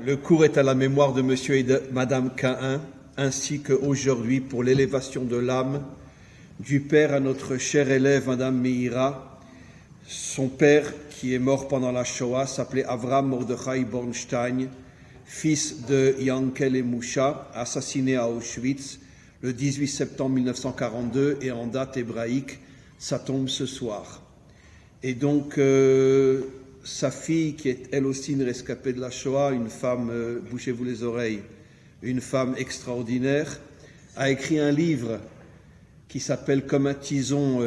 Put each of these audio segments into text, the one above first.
Le cours est à la mémoire de Monsieur et de Madame Cahin, ainsi qu'aujourd'hui pour l'élévation de l'âme du père à notre chère élève Madame Meira. Son père, qui est mort pendant la Shoah, s'appelait Avram Mordechai Bornstein, fils de Yankel et Moucha, assassiné à Auschwitz le 18 septembre 1942, et en date hébraïque, ça tombe ce soir. Et donc, sa fille, qui est elle aussi une rescapée de la Shoah, une femme, bouchez-vous les oreilles, une femme extraordinaire, a écrit un livre qui s'appelle Comme un tison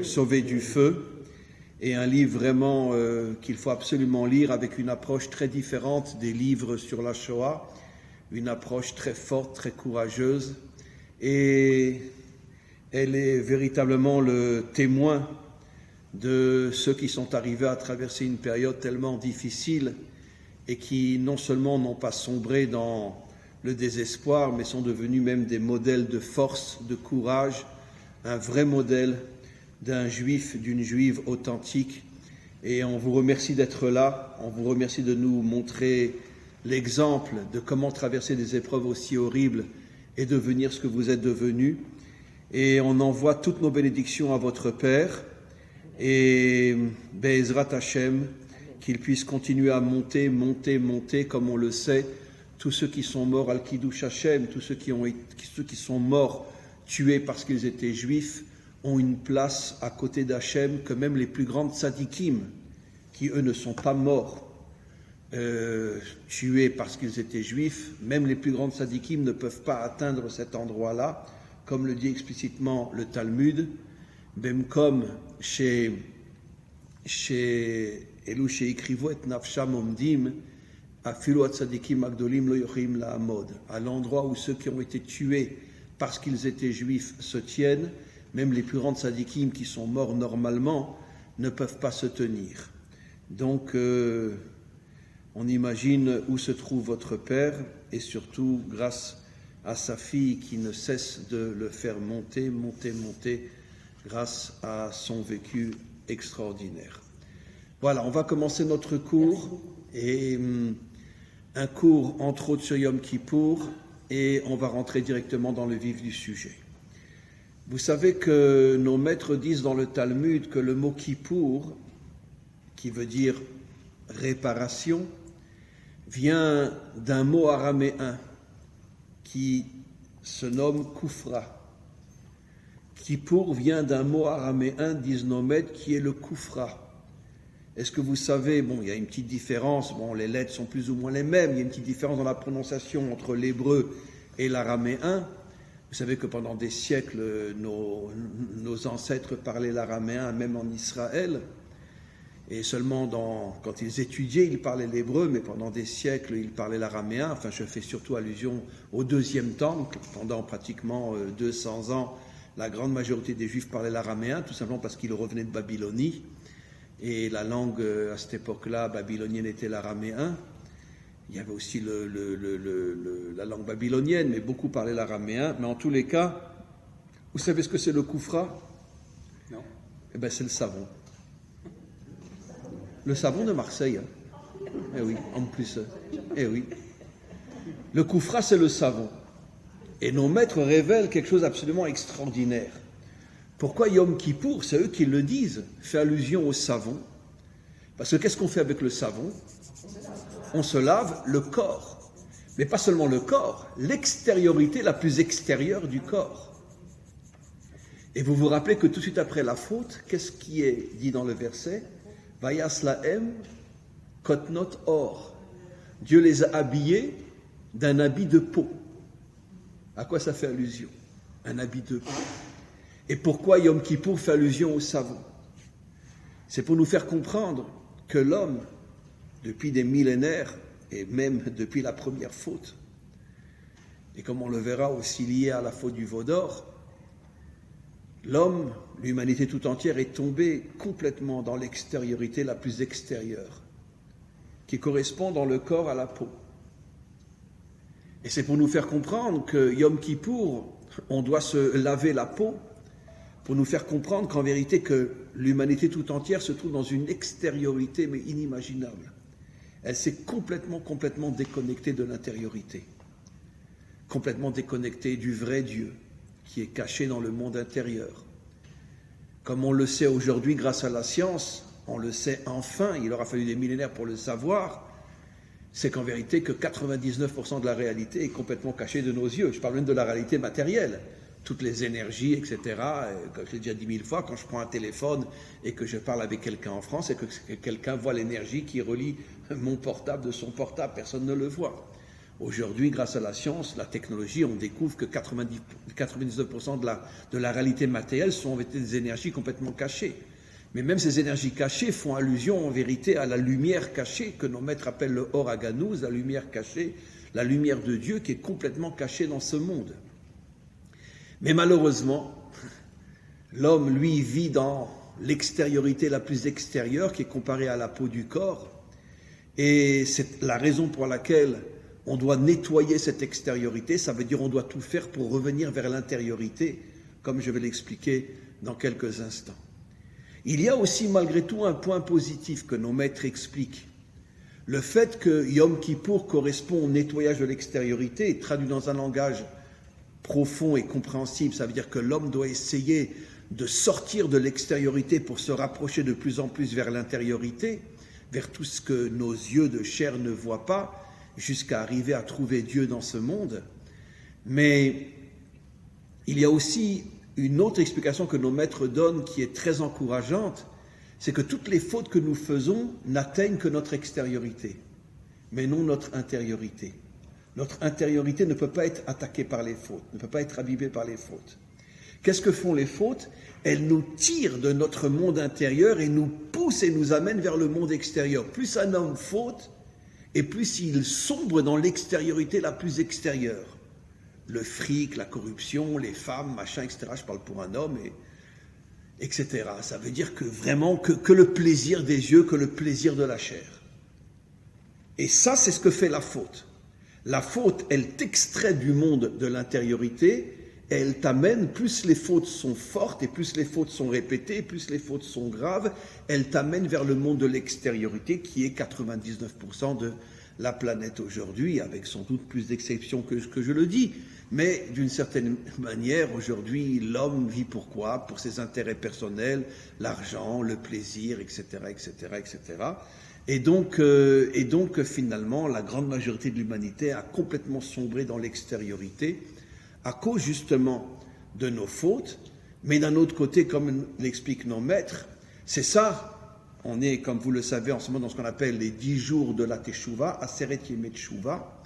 sauvé du feu, et un livre vraiment qu'il faut absolument lire avec une approche très différente des livres sur la Shoah, une approche très forte, très courageuse, et elle est véritablement le témoin de ceux qui sont arrivés à traverser une période tellement difficile et qui non seulement n'ont pas sombré dans le désespoir, mais sont devenus même des modèles de force, de courage, un vrai modèle d'un juif, d'une juive authentique. Et on vous remercie d'être là, on vous remercie de nous montrer l'exemple de comment traverser des épreuves aussi horribles et devenir ce que vous êtes devenus. Et on envoie toutes nos bénédictions à votre Père, et Be'ezrat Hashem, qu'il puisse continuer à monter, comme on le sait, tous ceux qui sont morts al Kiddush Hashem, tous ceux qui sont morts tués parce qu'ils étaient juifs, ont une place à côté d'Hachem que même les plus grandes tzadikim, qui eux ne sont pas morts, tués parce qu'ils étaient juifs, même les plus grandes tzadikim ne peuvent pas atteindre cet endroit-là, comme le dit explicitement le Talmud, Bemkom chez Elou sheikrivu et nafsham omdim, afilu atzadikim agdolim lo yochim la'amod. À l'endroit où ceux qui ont été tués parce qu'ils étaient juifs se tiennent, même les plus grands tzadikim qui sont morts normalement ne peuvent pas se tenir. Donc, on imagine où se trouve votre père, et surtout grâce à sa fille qui ne cesse de le faire monter, grâce à son vécu extraordinaire. Voilà, on va commencer notre cours, et un cours entre autres sur Yom Kippour, et on va rentrer directement dans le vif du sujet. Vous savez que nos maîtres disent dans le Talmud que le mot Kippour, qui veut dire réparation, vient d'un mot araméen qui se nomme Koufra. Kippour vient d'un mot araméen, disent nos maîtres, qui est le Koufra. Est-ce que vous savez, il y a une petite différence, les lettres sont plus ou moins les mêmes, il y a une petite différence dans la prononciation entre l'hébreu et l'araméen. Vous savez que pendant des siècles, nos ancêtres parlaient l'araméen, même en Israël, et seulement quand ils étudiaient, ils parlaient l'hébreu, mais pendant des siècles, ils parlaient l'araméen. Enfin, je fais surtout allusion au deuxième temple. Pendant pratiquement 200 ans, la grande majorité des Juifs parlaient l'araméen, tout simplement parce qu'ils revenaient de Babylonie. Et la langue, à cette époque-là, babylonienne était l'araméen. Il y avait aussi la langue babylonienne, mais beaucoup parlaient l'araméen. Mais en tous les cas, vous savez ce que c'est le koufra? Non. Eh bien, c'est le savon. Le savon de Marseille. Eh oui, en plus. Eh oui. Le koufra, c'est le savon. Et nos maîtres révèlent quelque chose d'absolument extraordinaire. Pourquoi Yom Kippour, c'est eux qui le disent, fait allusion au savon? Parce que qu'est-ce qu'on fait avec le savon? On se lave le corps. Mais pas seulement le corps, l'extériorité la plus extérieure du corps. Et vous vous rappelez que tout de suite après la faute, qu'est-ce qui est dit dans le verset? Vayas lahem kotnot or. Dieu les a habillés d'un habit de peau. À quoi ça fait allusion? Un habit de peau. Et pourquoi Yom Kippour fait allusion au savon? C'est pour nous faire comprendre que l'homme, depuis des millénaires, et même depuis la première faute, et comme on le verra aussi lié à la faute du veau d'or, l'homme, l'humanité tout entière, est tombée complètement dans l'extériorité la plus extérieure, qui correspond dans le corps à la peau. Et c'est pour nous faire comprendre que Yom Kippour, on doit se laver la peau, pour nous faire comprendre qu'en vérité que l'humanité tout entière se trouve dans une extériorité mais inimaginable. Elle s'est complètement déconnectée de l'intériorité, complètement déconnectée du vrai Dieu qui est caché dans le monde intérieur. Comme on le sait aujourd'hui grâce à la science, on le sait enfin, il aura fallu des millénaires pour le savoir, c'est qu'en vérité que 99% de la réalité est complètement cachée de nos yeux. Je parle même de la réalité matérielle, toutes les énergies, etc. Comme je l'ai déjà dit 1000 fois, quand je prends un téléphone et que je parle avec quelqu'un en France et que quelqu'un voit l'énergie qui relie mon portable de son portable, personne ne le voit. Aujourd'hui, grâce à la science, la technologie, on découvre que 99% de la réalité matérielle sont en vérité des énergies complètement cachées. Mais même ces énergies cachées font allusion en vérité à la lumière cachée que nos maîtres appellent le Or Aganouz, la lumière cachée, la lumière de Dieu qui est complètement cachée dans ce monde. Mais malheureusement, l'homme, lui, vit dans l'extériorité la plus extérieure qui est comparée à la peau du corps. Et c'est la raison pour laquelle on doit nettoyer cette extériorité, ça veut dire on doit tout faire pour revenir vers l'intériorité, comme je vais l'expliquer dans quelques instants. Il y a aussi malgré tout un point positif que nos maîtres expliquent. Le fait que Yom Kippour correspond au nettoyage de l'extériorité, traduit dans un langage profond et compréhensible, ça veut dire que l'homme doit essayer de sortir de l'extériorité pour se rapprocher de plus en plus vers l'intériorité, vers tout ce que nos yeux de chair ne voient pas, jusqu'à arriver à trouver Dieu dans ce monde. Mais il y a aussi une autre explication que nos maîtres donnent qui est très encourageante, c'est que toutes les fautes que nous faisons n'atteignent que notre extériorité, mais non notre intériorité. Notre intériorité ne peut pas être attaquée par les fautes, ne peut pas être abîmée par les fautes. Qu'est-ce que font les fautes? Elles nous tirent de notre monde intérieur et nous poussent et nous amènent vers le monde extérieur. Plus un homme faute, et plus il sombre dans l'extériorité la plus extérieure. Le fric, la corruption, les femmes, machin, etc. Je parle pour un homme, etc. Ça veut dire que vraiment, que le plaisir des yeux, que le plaisir de la chair. Et ça, c'est ce que fait la faute. La faute, elle t'extrait du monde de l'intériorité, et elle t'amène, plus les fautes sont fortes, et plus les fautes sont répétées, plus les fautes sont graves, elle t'amène vers le monde de l'extériorité, qui est 99% de la planète aujourd'hui, avec sans doute plus d'exceptions que ce que je le dis. Mais d'une certaine manière, aujourd'hui, l'homme vit pour quoi? Pour ses intérêts personnels, l'argent, le plaisir, etc., etc., etc. Et donc, finalement, la grande majorité de l'humanité a complètement sombré dans l'extériorité à cause justement de nos fautes. Mais d'un autre côté, comme l'expliquent nos maîtres, c'est ça. On est, comme vous le savez, en ce moment dans ce qu'on appelle les 10 jours de la Teshuvah, Aseret Yemei Teshuvah.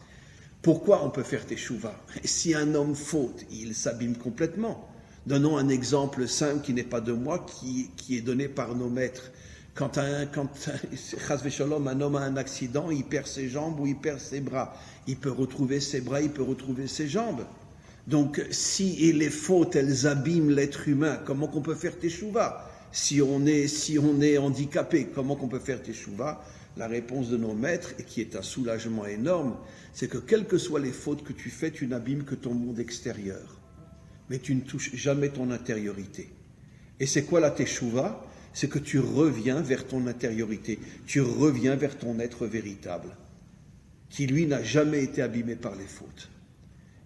Pourquoi on peut faire Teshuvah? Si un homme faute, il s'abîme complètement. Donnons un exemple simple qui n'est pas de moi, qui est donné par nos maîtres. Quand Chas v'Shalom, un homme a un accident, il perd ses jambes ou il perd ses bras. Il peut retrouver ses bras, il peut retrouver ses jambes. Donc, si les fautes, elles abîment l'être humain, comment qu'on peut faire Teshuvah? Si on est handicapé, comment qu'on peut faire Teshuvah? La réponse de nos maîtres, et qui est un soulagement énorme, c'est que quelles que soient les fautes que tu fais, tu n'abîmes que ton monde extérieur. Mais tu ne touches jamais ton intériorité. Et c'est quoi la Teshuvah? C'est que tu reviens vers ton intériorité. Tu reviens vers ton être véritable, qui lui n'a jamais été abîmé par les fautes.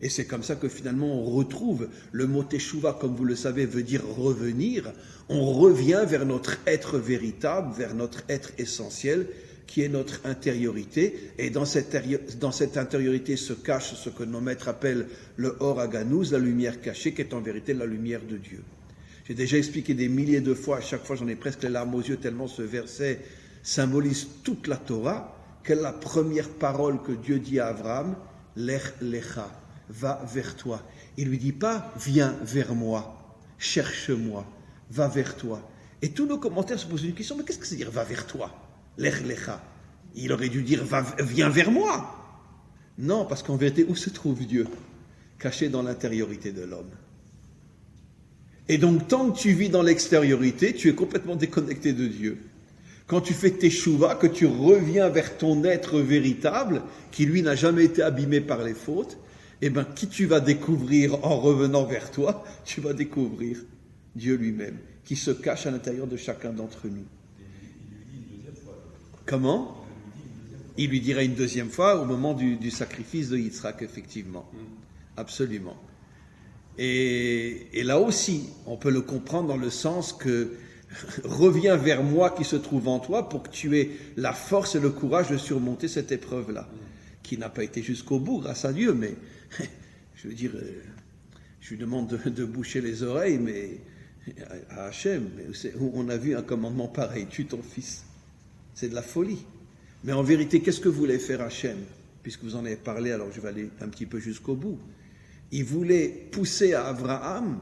Et c'est comme ça que finalement on retrouve le mot Teshuvah, comme vous le savez, veut dire revenir. On revient vers notre être véritable, vers notre être essentiel, qui est notre intériorité. Et dans cette intériorité se cache ce que nos maîtres appellent le Or Aganouz, la lumière cachée, qui est en vérité la lumière de Dieu. J'ai déjà expliqué des milliers de fois, à chaque fois j'en ai presque les larmes aux yeux, tellement ce verset symbolise toute la Torah. Quelle est la première parole que Dieu dit à Abraham? Lech lecha. Va vers toi. Il ne lui dit pas, viens vers moi, cherche-moi, va vers toi. Et tous nos commentaires se posent une question, mais qu'est-ce que c'est dire va vers toi? Lech lecha. Il aurait dû dire, viens vers moi. Non, parce qu'en vérité, où se trouve Dieu? Caché dans l'intériorité de l'homme. Et donc, tant que tu vis dans l'extériorité, tu es complètement déconnecté de Dieu. Quand tu fais Teshuvah, que tu reviens vers ton être véritable, qui lui n'a jamais été abîmé par les fautes, eh bien, qui tu vas découvrir en revenant vers toi? Tu vas découvrir Dieu lui-même, qui se cache à l'intérieur de chacun d'entre nous. Comment? Il lui dira une deuxième fois au moment du sacrifice de Yitzhak, effectivement. Absolument. Et là aussi, on peut le comprendre dans le sens que reviens vers moi qui se trouve en toi pour que tu aies la force et le courage de surmonter cette épreuve-là, qui n'a pas été jusqu'au bout, grâce à Dieu, mais je veux dire, je lui demande de boucher les oreilles, mais à Hachem, on a vu un commandement pareil, tue ton fils. C'est de la folie. Mais en vérité, qu'est-ce que voulait faire Hachem? Puisque vous en avez parlé, alors je vais aller un petit peu jusqu'au bout. Il voulait pousser à Abraham,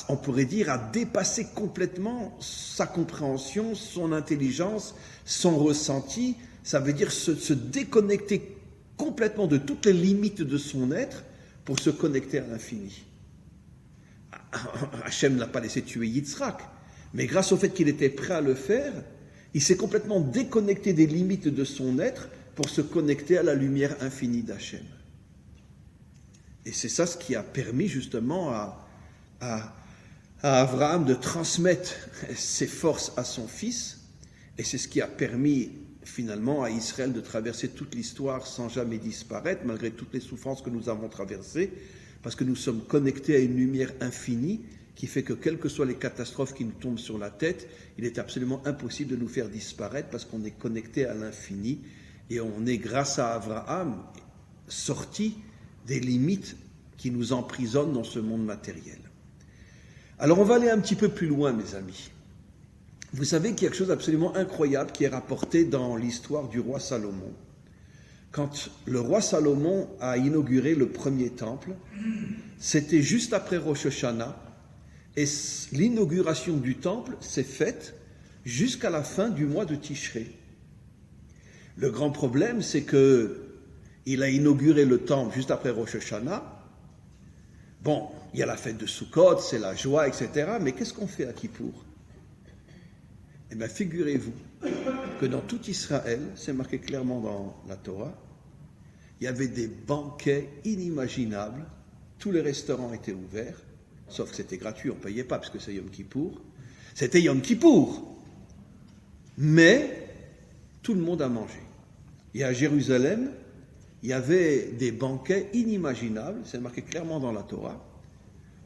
on pourrait dire, à dépasser complètement sa compréhension, son intelligence, son ressenti. Ça veut dire se déconnecter complètement de toutes les limites de son être pour se connecter à l'infini. Hachem ne l'a pas laissé tuer Yitzhak, mais grâce au fait qu'il était prêt à le faire, il s'est complètement déconnecté des limites de son être pour se connecter à la lumière infinie d'Hachem. Et c'est ça ce qui a permis justement à Abraham de transmettre ses forces à son fils, et c'est ce qui a permis finalement à Israël de traverser toute l'histoire sans jamais disparaître, malgré toutes les souffrances que nous avons traversées, parce que nous sommes connectés à une lumière infinie qui fait que quelles que soient les catastrophes qui nous tombent sur la tête, il est absolument impossible de nous faire disparaître parce qu'on est connecté à l'infini et on est, grâce à Abraham, sorti des limites qui nous emprisonnent dans ce monde matériel. Alors on va aller un petit peu plus loin, mes amis. Vous savez qu'il y a quelque chose d'absolument incroyable qui est rapporté dans l'histoire du roi Salomon. Quand le roi Salomon a inauguré le premier temple, c'était juste après Rosh Hashanah, et l'inauguration du temple s'est faite jusqu'à la fin du mois de Tishré. Le grand problème, c'est qu'il a inauguré le temple juste après Rosh Hashanah. Bon, il y a la fête de Sukkot, c'est la joie, etc. Mais qu'est-ce qu'on fait à Kippour? Eh bien, figurez-vous que dans tout Israël, c'est marqué clairement dans la Torah, il y avait des banquets inimaginables, tous les restaurants étaient ouverts, sauf que c'était gratuit, on ne payait pas, parce que c'est Yom Kippour. C'était Yom Kippour. Mais tout le monde a mangé. Et à Jérusalem, il y avait des banquets inimaginables, c'est marqué clairement dans la Torah.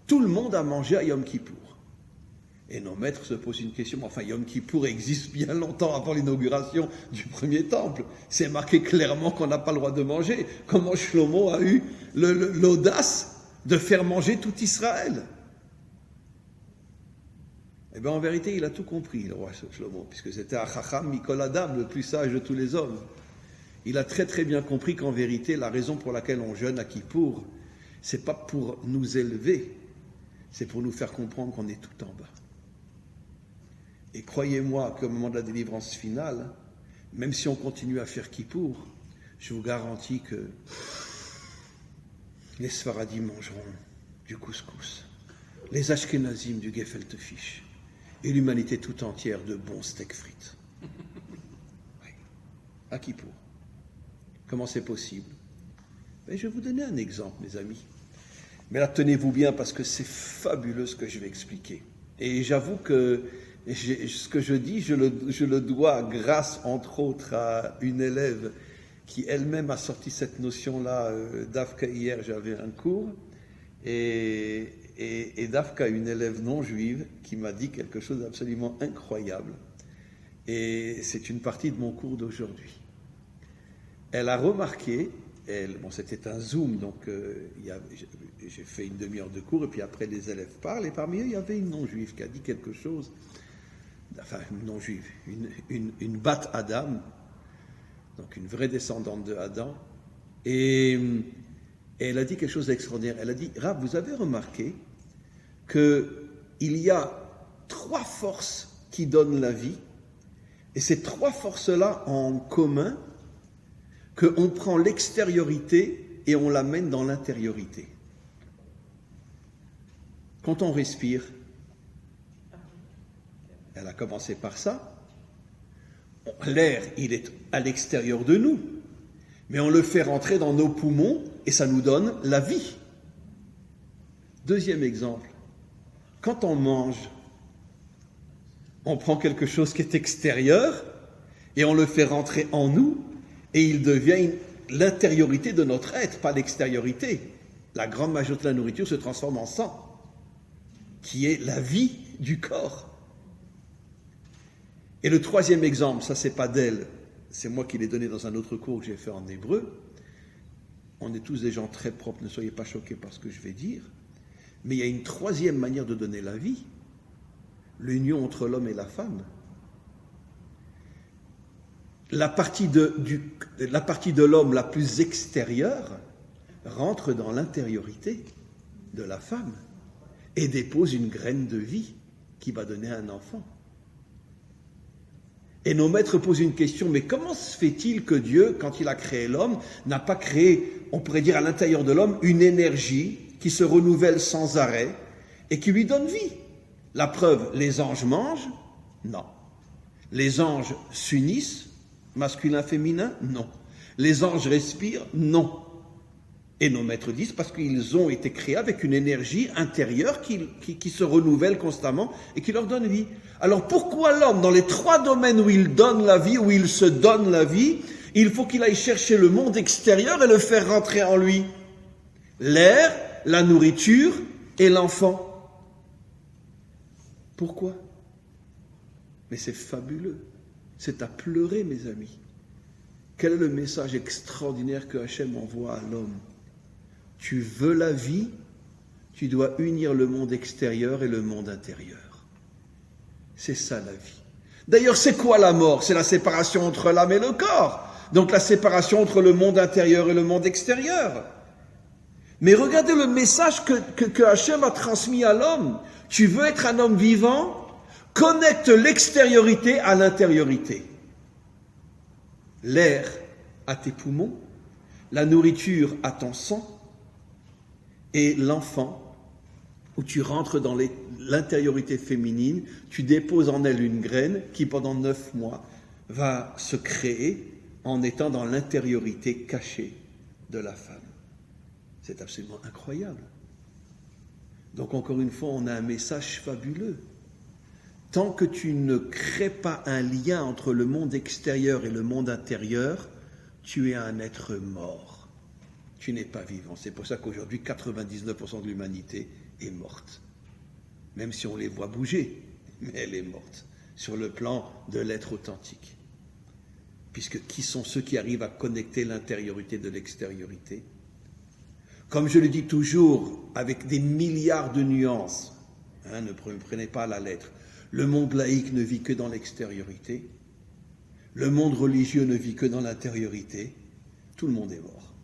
Tout le monde a mangé à Yom Kippour. Et nos maîtres se posent une question, enfin Yom Kippour existe bien longtemps avant l'inauguration du premier temple. C'est marqué clairement qu'on n'a pas le droit de manger. Comment Shlomo a eu l'audace de faire manger tout Israël? Eh bien en vérité, il a tout compris, le roi Shlomo, puisque c'était Achacham Mikol Adam, le plus sage de tous les hommes. Il a très très bien compris qu'en vérité, la raison pour laquelle on jeûne à Kippour, c'est pas pour nous élever, c'est pour nous faire comprendre qu'on est tout en bas. Et croyez-moi qu'au moment de la délivrance finale, même si on continue à faire Kippour, je vous garantis que les Sfaradim mangeront du couscous, les Ashkenazim du gefilte fish, et l'humanité tout entière de bons steaks frites. Oui. À Kippour. Comment c'est possible? Mais je vais vous donner un exemple, mes amis. Mais là, tenez-vous bien parce que c'est fabuleux ce que je vais expliquer. Et j'avoue que ce que je dis, je le dois grâce, entre autres, à une élève qui elle-même a sorti cette notion-là. Dafka, hier, j'avais un cours, et Dafka, une élève non juive, qui m'a dit quelque chose d'absolument incroyable. Et c'est une partie de mon cours d'aujourd'hui. Elle a remarqué, c'était un Zoom, donc j'ai fait une demi-heure de cours, et puis après les élèves parlent, et parmi eux, il y avait une non-juive qui a dit quelque chose, enfin une non-juive, une Bat Adam, donc une vraie descendante de Adam, et elle a dit quelque chose d'extraordinaire. Elle a dit, Rav, vous avez remarqué qu'il y a 3 forces qui donnent la vie, et ces 3 forces-là ont en commun qu'on prend l'extériorité et on l'amène dans l'intériorité. Quand on respire, elle a commencé par ça, l'air, il est à l'extérieur de nous, mais on le fait rentrer dans nos poumons et ça nous donne la vie. Deuxième exemple, quand on mange, on prend quelque chose qui est extérieur et on le fait rentrer en nous Et il devient l'intériorité de notre être, pas l'extériorité. La grande majorité de la nourriture se transforme en sang, qui est la vie du corps. Et le troisième exemple, ça c'est pas d'elle, c'est moi qui l'ai donné dans un autre cours que j'ai fait en hébreu. On est tous des gens très propres, ne soyez pas choqués par ce que je vais dire. Mais il y a une troisième manière de donner la vie, l'union entre l'homme et la femme. La partie de l'homme la plus extérieure rentre dans l'intériorité de la femme et dépose une graine de vie qui va donner un enfant. Et nos maîtres posent une question, mais comment se fait-il que Dieu, quand il a créé l'homme, n'a pas créé, on pourrait dire à l'intérieur de l'homme, une énergie qui se renouvelle sans arrêt et qui lui donne vie? La preuve, les anges mangent? Non. Les anges s'unissent? Masculin, féminin? Non. Les anges respirent? Non. Et nos maîtres disent parce qu'ils ont été créés avec une énergie intérieure qui se renouvelle constamment et qui leur donne vie. Alors pourquoi l'homme, dans les trois domaines où il donne la vie, où il se donne la vie, il faut qu'il aille chercher le monde extérieur et le faire rentrer en lui? L'air, la nourriture et l'enfant. Pourquoi? Mais c'est fabuleux. C'est à pleurer, mes amis. Quel est le message extraordinaire que Hachem envoie à l'homme? Tu veux la vie, tu dois unir le monde extérieur et le monde intérieur. C'est ça la vie. D'ailleurs, c'est quoi la mort? C'est la séparation entre l'âme et le corps. Donc la séparation entre le monde intérieur et le monde extérieur. Mais regardez le message que Hachem a transmis à l'homme. Tu veux être un homme vivant? Connecte l'extériorité à l'intériorité. L'air à tes poumons, la nourriture à ton sang, et l'enfant, où tu rentres dans l'intériorité féminine, tu déposes en elle une graine qui pendant 9 mois va se créer en étant dans l'intériorité cachée de la femme. C'est absolument incroyable. Donc encore une fois, on a un message fabuleux. Tant que tu ne crées pas un lien entre le monde extérieur et le monde intérieur, tu es un être mort. Tu n'es pas vivant. C'est pour ça qu'aujourd'hui, 99% de l'humanité est morte. Même si on les voit bouger, mais elle est morte. Sur le plan de l'être authentique. Puisque qui sont ceux qui arrivent à connecter l'intériorité de l'extériorité? Comme je le dis toujours, avec des milliards de nuances, ne prenez pas à la lettre, le monde laïque ne vit que dans l'extériorité, le monde religieux ne vit que dans l'intériorité, tout le monde est mort.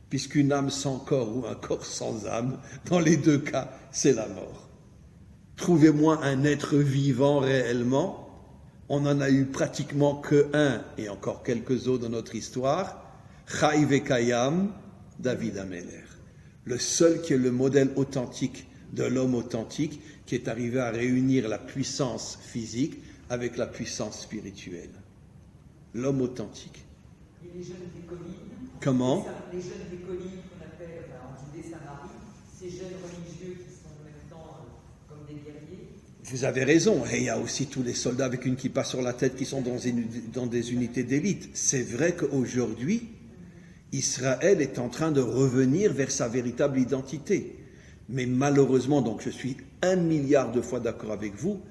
Puisqu'une âme sans corps ou un corps sans âme, dans les deux cas, c'est la mort. Trouvez-moi un être vivant réellement, on n'en a eu pratiquement que un, et encore quelques autres dans notre histoire, Chai Vekayam, David Ameler. Le seul qui est le modèle authentique de l'homme authentique, qui est arrivé à réunir la puissance physique avec la puissance spirituelle. L'homme authentique. Et les jeunes des collines. Comment? Les jeunes des collines qu'on appelle en Judée Samarie, ces jeunes religieux qui sont en même temps comme des guerriers. Vous avez raison, et il y a aussi tous les soldats avec une kippa sur la tête qui sont dans des unités d'élite. C'est vrai qu'aujourd'hui, Israël est en train de revenir vers sa véritable identité. Mais malheureusement, donc je suis 1 milliard de fois d'accord avec vous,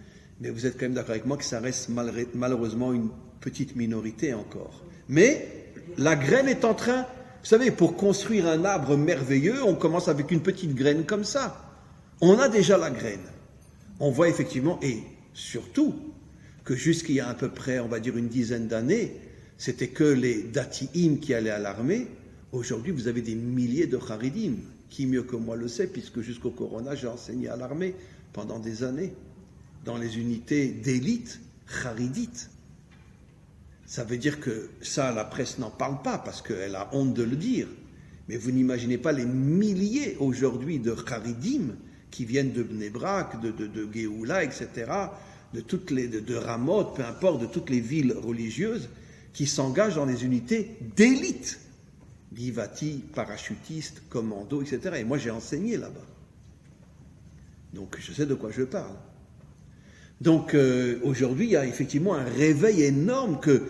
mais vous êtes quand même d'accord avec moi que ça reste malheureusement une petite minorité encore. Mais la graine est en train, vous savez, pour construire un arbre merveilleux, on commence avec une petite graine comme ça. On a déjà la graine. On voit effectivement, et surtout, que jusqu'il y a à peu près, on va dire une dizaine d'années, c'était que les dati'im qui allaient à l'armée. Aujourd'hui, vous avez des milliers de charidim. Qui mieux que moi le sait, puisque jusqu'au Corona, j'ai enseigné à l'armée pendant des années, dans les unités d'élite charidites. Ça veut dire que ça, la presse n'en parle pas, parce qu'elle a honte de le dire. Mais vous n'imaginez pas les milliers aujourd'hui de charidim qui viennent de Bnei Brak, de Géoula, etc., de Ramoth, peu importe, de toutes les villes religieuses, qui s'engagent dans les unités d'élite. Givati, parachutiste, commando, etc. Et moi, j'ai enseigné là-bas. Donc, je sais de quoi je parle. Donc, aujourd'hui, il y a effectivement un réveil énorme que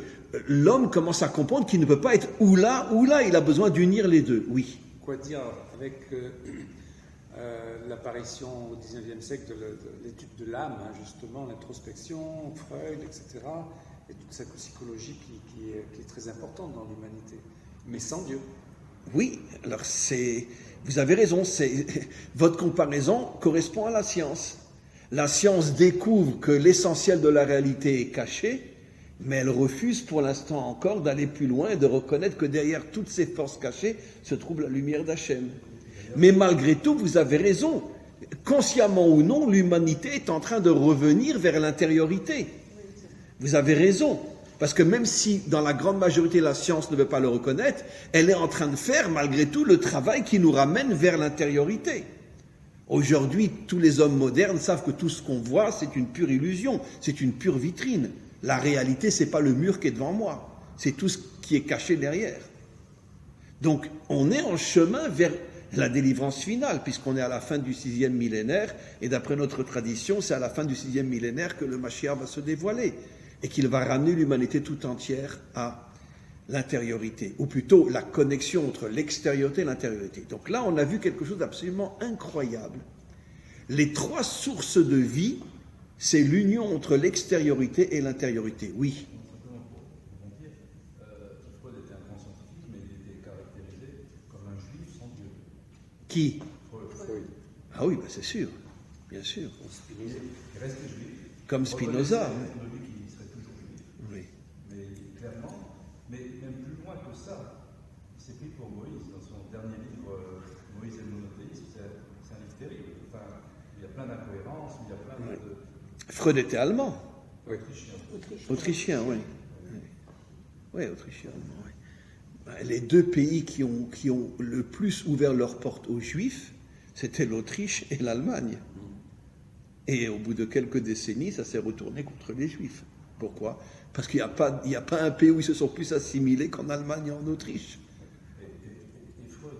l'homme commence à comprendre qu'il ne peut pas être ou là, il a besoin d'unir les deux, oui. Quoi dire avec l'apparition au XIXe siècle de l'étude de l'âme, hein, justement, l'introspection, Freud, etc., et toute cette psychologie qui est très importante dans l'humanité, mais sans Dieu. Oui, alors vous avez raison, votre comparaison correspond à la science. La science découvre que l'essentiel de la réalité est caché, mais elle refuse pour l'instant encore d'aller plus loin et de reconnaître que derrière toutes ces forces cachées se trouve la lumière d'Hachem. Mais malgré tout, vous avez raison. Consciemment ou non, l'humanité est en train de revenir vers l'intériorité. Vous avez raison. Parce que même si dans la grande majorité la science ne veut pas le reconnaître, elle est en train de faire malgré tout le travail qui nous ramène vers l'intériorité. Aujourd'hui, tous les hommes modernes savent que tout ce qu'on voit, c'est une pure illusion, c'est une pure vitrine. La réalité, c'est pas le mur qui est devant moi, c'est tout ce qui est caché derrière. Donc, on est en chemin vers la délivrance finale, puisqu'on est à la fin du 6e millénaire, et d'après notre tradition, c'est à la fin du 6e millénaire que le Mashiach va se dévoiler, et qu'il va ramener l'humanité tout entière à l'intériorité, ou plutôt la connexion entre l'extériorité et l'intériorité. Donc là, on a vu quelque chose d'absolument incroyable. Les 3 sources de vie, c'est l'union entre l'extériorité et l'intériorité. Oui. Simplement pour dire, Freud était un grand scientifique, mais il était caractérisé comme un juif sans Dieu. Qui? Freud. Ah oui, ben c'est sûr, bien sûr. Il restait juif. Comme Spinoza. De lui qui serait toujours juif. Oui. Mais clairement, mais même plus loin que ça, il s'est pris pour Moïse dans son dernier livre, Moïse et le monothéisme. C'est un livre terrible. Enfin, il y a plein d'incohérences, il y a plein de. Freud était allemand. Oui. Autrichien, oui. Oui, autrichien, allemand, oui. Ben, les 2 pays qui ont le plus ouvert leurs portes aux Juifs, c'était l'Autriche et l'Allemagne. Et au bout de quelques décennies, ça s'est retourné contre les Juifs. Pourquoi? Parce qu'il n'y a pas un pays où ils se sont plus assimilés qu'en Allemagne et en Autriche. Et Freud,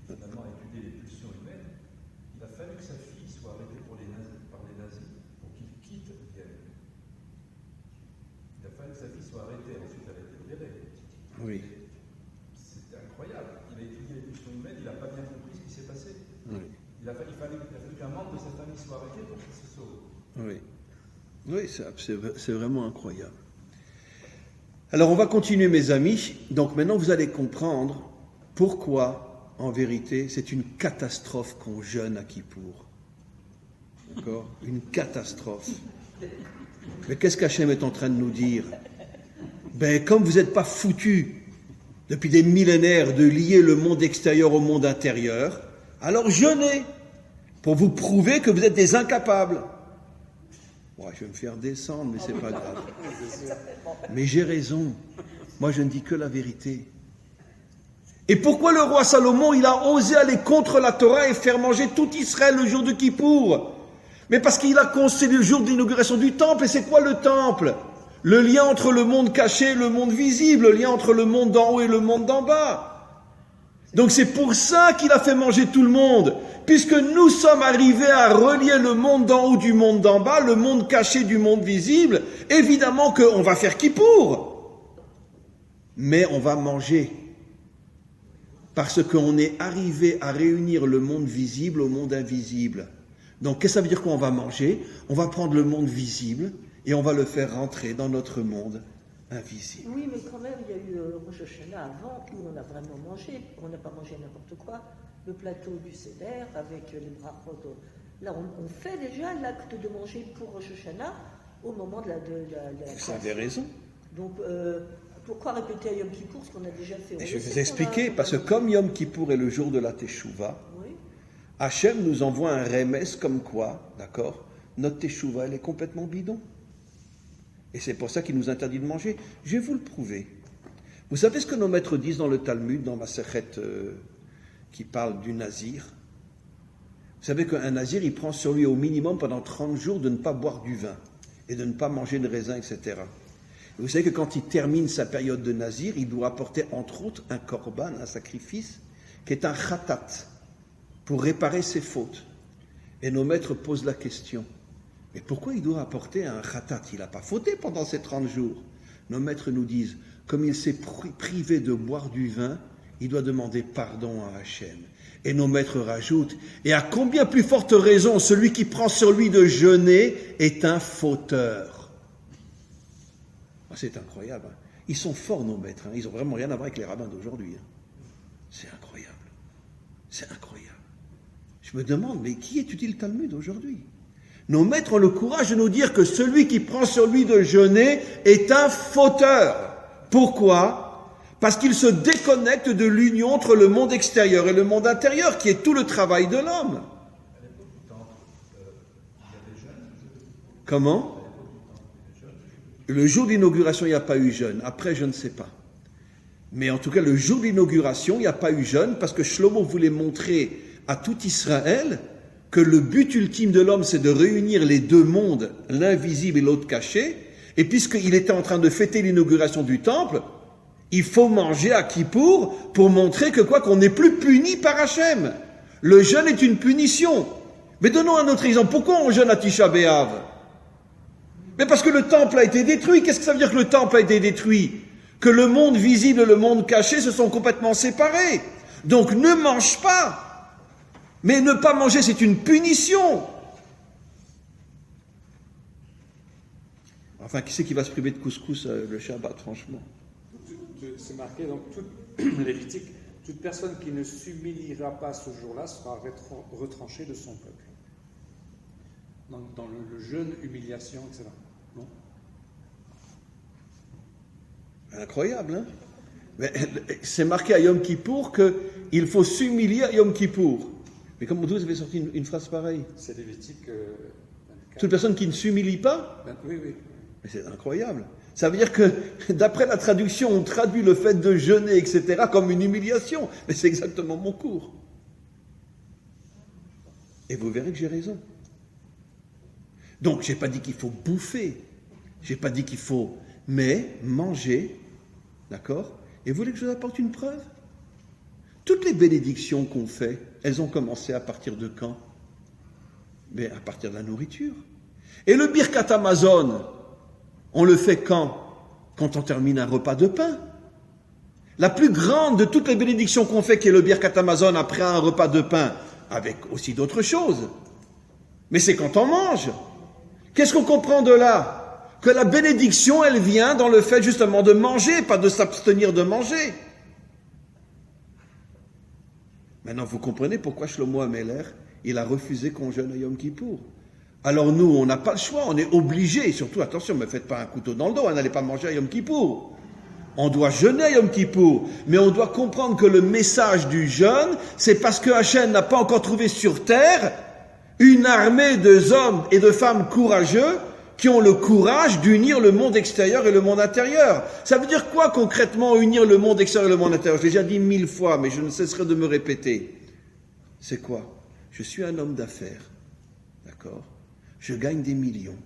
qui finalement a étudié les pulsions humaines, il a fallu que sa fille soit arrêtée par les nazis pour qu'il quitte Vienne. Il a fallu que sa fille soit arrêtée, ensuite elle a été libérée. Oui. C'était incroyable. Il a étudié les pulsions humaines, il n'a pas bien compris ce qui s'est passé. Oui. Il a fallu qu'un membre de sa famille soit arrêté pour qu'il se sauve. Oui, oui, c'est vraiment incroyable. Alors on va continuer, mes amis. Donc maintenant vous allez comprendre pourquoi, en vérité, c'est une catastrophe qu'on jeûne à Kippour. D'accord? Une catastrophe. Mais qu'est-ce qu'Hachem est en train de nous dire? Ben, comme vous n'êtes pas foutus depuis des millénaires de lier le monde extérieur au monde intérieur, alors jeûnez pour vous prouver que vous êtes des incapables. Ouais, je vais me faire descendre, mais c'est pas grave. Mais j'ai raison. Moi, je ne dis que la vérité. Et pourquoi le roi Salomon, il a osé aller contre la Torah et faire manger tout Israël le jour de Kippour? Mais parce qu'il a considéré le jour de l'inauguration du temple. Et c'est quoi le temple? Le lien entre le monde caché et le monde visible, le lien entre le monde d'en haut et le monde d'en bas. Donc c'est pour ça qu'il a fait manger tout le monde, puisque nous sommes arrivés à relier le monde d'en haut du monde d'en bas, le monde caché du monde visible. Évidemment qu'on va faire Kippour, mais on va manger, parce qu'on est arrivé à réunir le monde visible au monde invisible. Donc qu'est-ce que ça veut dire qu'on va manger? On va prendre le monde visible et on va le faire rentrer dans notre monde invisible. Oui, mais quand même, il y a eu Rosh Hashanah avant où on a vraiment mangé. On n'a pas mangé n'importe quoi. Le plateau du Seder avec les brachot. Là, on fait déjà l'acte de manger pour Rosh Hashanah au moment de la Vous avez raison. Donc, pourquoi répéter à Yom Kippour ce qu'on a déjà fait? Je vais vous expliquer, parce que comme Yom Kippour est le jour de la Teshuvah, oui. Hachem nous envoie un remès comme quoi, d'accord, notre Teshuvah, elle est complètement bidon. Et c'est pour ça qu'il nous interdit de manger. Je vais vous le prouver. Vous savez ce que nos maîtres disent dans le Talmud, dans Masechet, qui parle du Nazir? Vous savez qu'un Nazir, il prend sur lui au minimum pendant 30 jours de ne pas boire du vin et de ne pas manger de raisin, etc. Et vous savez que quand il termine sa période de Nazir, il doit apporter entre autres un korban, un sacrifice, qui est un khatat, pour réparer ses fautes. Et nos maîtres posent la question. Mais pourquoi il doit apporter un khatat? Il n'a pas fauté pendant ces 30 jours. nos maîtres nous disent, comme il s'est privé de boire du vin, il doit demander pardon à Hachem. Et nos maîtres rajoutent, et à combien plus forte raison celui qui prend sur lui de jeûner est un fauteur. C'est incroyable. Hein. Ils sont forts, nos maîtres. Hein. Ils n'ont vraiment rien à voir avec les rabbins d'aujourd'hui. Hein. C'est incroyable. C'est incroyable. Je me demande, mais qui étudie le Talmud aujourd'hui? Nos maîtres ont le courage de nous dire que celui qui prend sur lui de jeûner est un fauteur. Pourquoi? Parce qu'il se déconnecte de l'union entre le monde extérieur et le monde intérieur, qui est tout le travail de l'homme. Comment? Le jour d'inauguration, il n'y a pas eu jeûne. Après, je ne sais pas. Mais en tout cas, le jour d'inauguration, il n'y a pas eu jeûne, parce que Shlomo voulait montrer à tout Israël que le but ultime de l'homme, c'est de réunir les deux mondes, l'un visible et l'autre caché. Et puisqu'il était en train de fêter l'inauguration du temple, il faut manger à Kippour pour montrer que qu'on n'est plus puni par Hachem. Le jeûne est une punition. Mais donnons un autre exemple. Pourquoi on jeûne à Tisha B'Av? Mais parce que le temple a été détruit. Qu'est-ce que ça veut dire que le temple a été détruit? Que le monde visible et le monde caché se sont complètement séparés. Donc ne mange pas. Mais ne pas manger, c'est une punition. Enfin, qui c'est qui va se priver de couscous le Shabbat, franchement? C'est marqué dans toute Lévitique, toute personne qui ne s'humiliera pas ce jour-là sera retranchée de son peuple. Dans le jeûne, humiliation, etc. Non? Incroyable, hein? Mais c'est marqué à Yom Kippour qu'il faut s'humilier à Yom Kippour. Mais comment vous avez sorti une phrase pareille? C'est Lévitique 24. Toute personne qui ne s'humilie pas? Oui, oui. Mais c'est incroyable. Ça veut dire que, d'après la traduction, on traduit le fait de jeûner, etc., comme une humiliation. Mais c'est exactement mon cours. Et vous verrez que j'ai raison. Donc, je n'ai pas dit qu'il faut bouffer. Je n'ai pas dit qu'il faut... Mais manger, d'accord? Et vous voulez que je vous apporte une preuve? Toutes les bénédictions qu'on fait, elles ont commencé à partir de quand? Mais à partir de la nourriture. Et le Birkat Hamazon, on le fait quand? Quand on termine un repas de pain. La plus grande de toutes les bénédictions qu'on fait, qui est le Birkat Hamazon après un repas de pain, avec aussi d'autres choses. Mais c'est quand on mange. Qu'est-ce qu'on comprend de là? Que la bénédiction, elle vient dans le fait justement de manger, pas de s'abstenir de manger. Maintenant, vous comprenez pourquoi Shlomo Améler, il a refusé qu'on jeûne à Yom Kippour. Alors nous, on n'a pas le choix, on est obligé, et surtout, attention, ne me faites pas un couteau dans le dos, n'allez pas manger à Yom Kippour. On doit jeûner à Yom Kippour, mais on doit comprendre que le message du jeûne, c'est parce que Hachem n'a pas encore trouvé sur terre une armée d'hommes et de femmes courageux qui ont le courage d'unir le monde extérieur et le monde intérieur. Ça veut dire quoi concrètement, unir le monde extérieur et le monde intérieur? Je l'ai déjà dit 1000 fois, mais je ne cesserai de me répéter. C'est quoi? Je suis un homme d'affaires, d'accord? Je gagne des millions.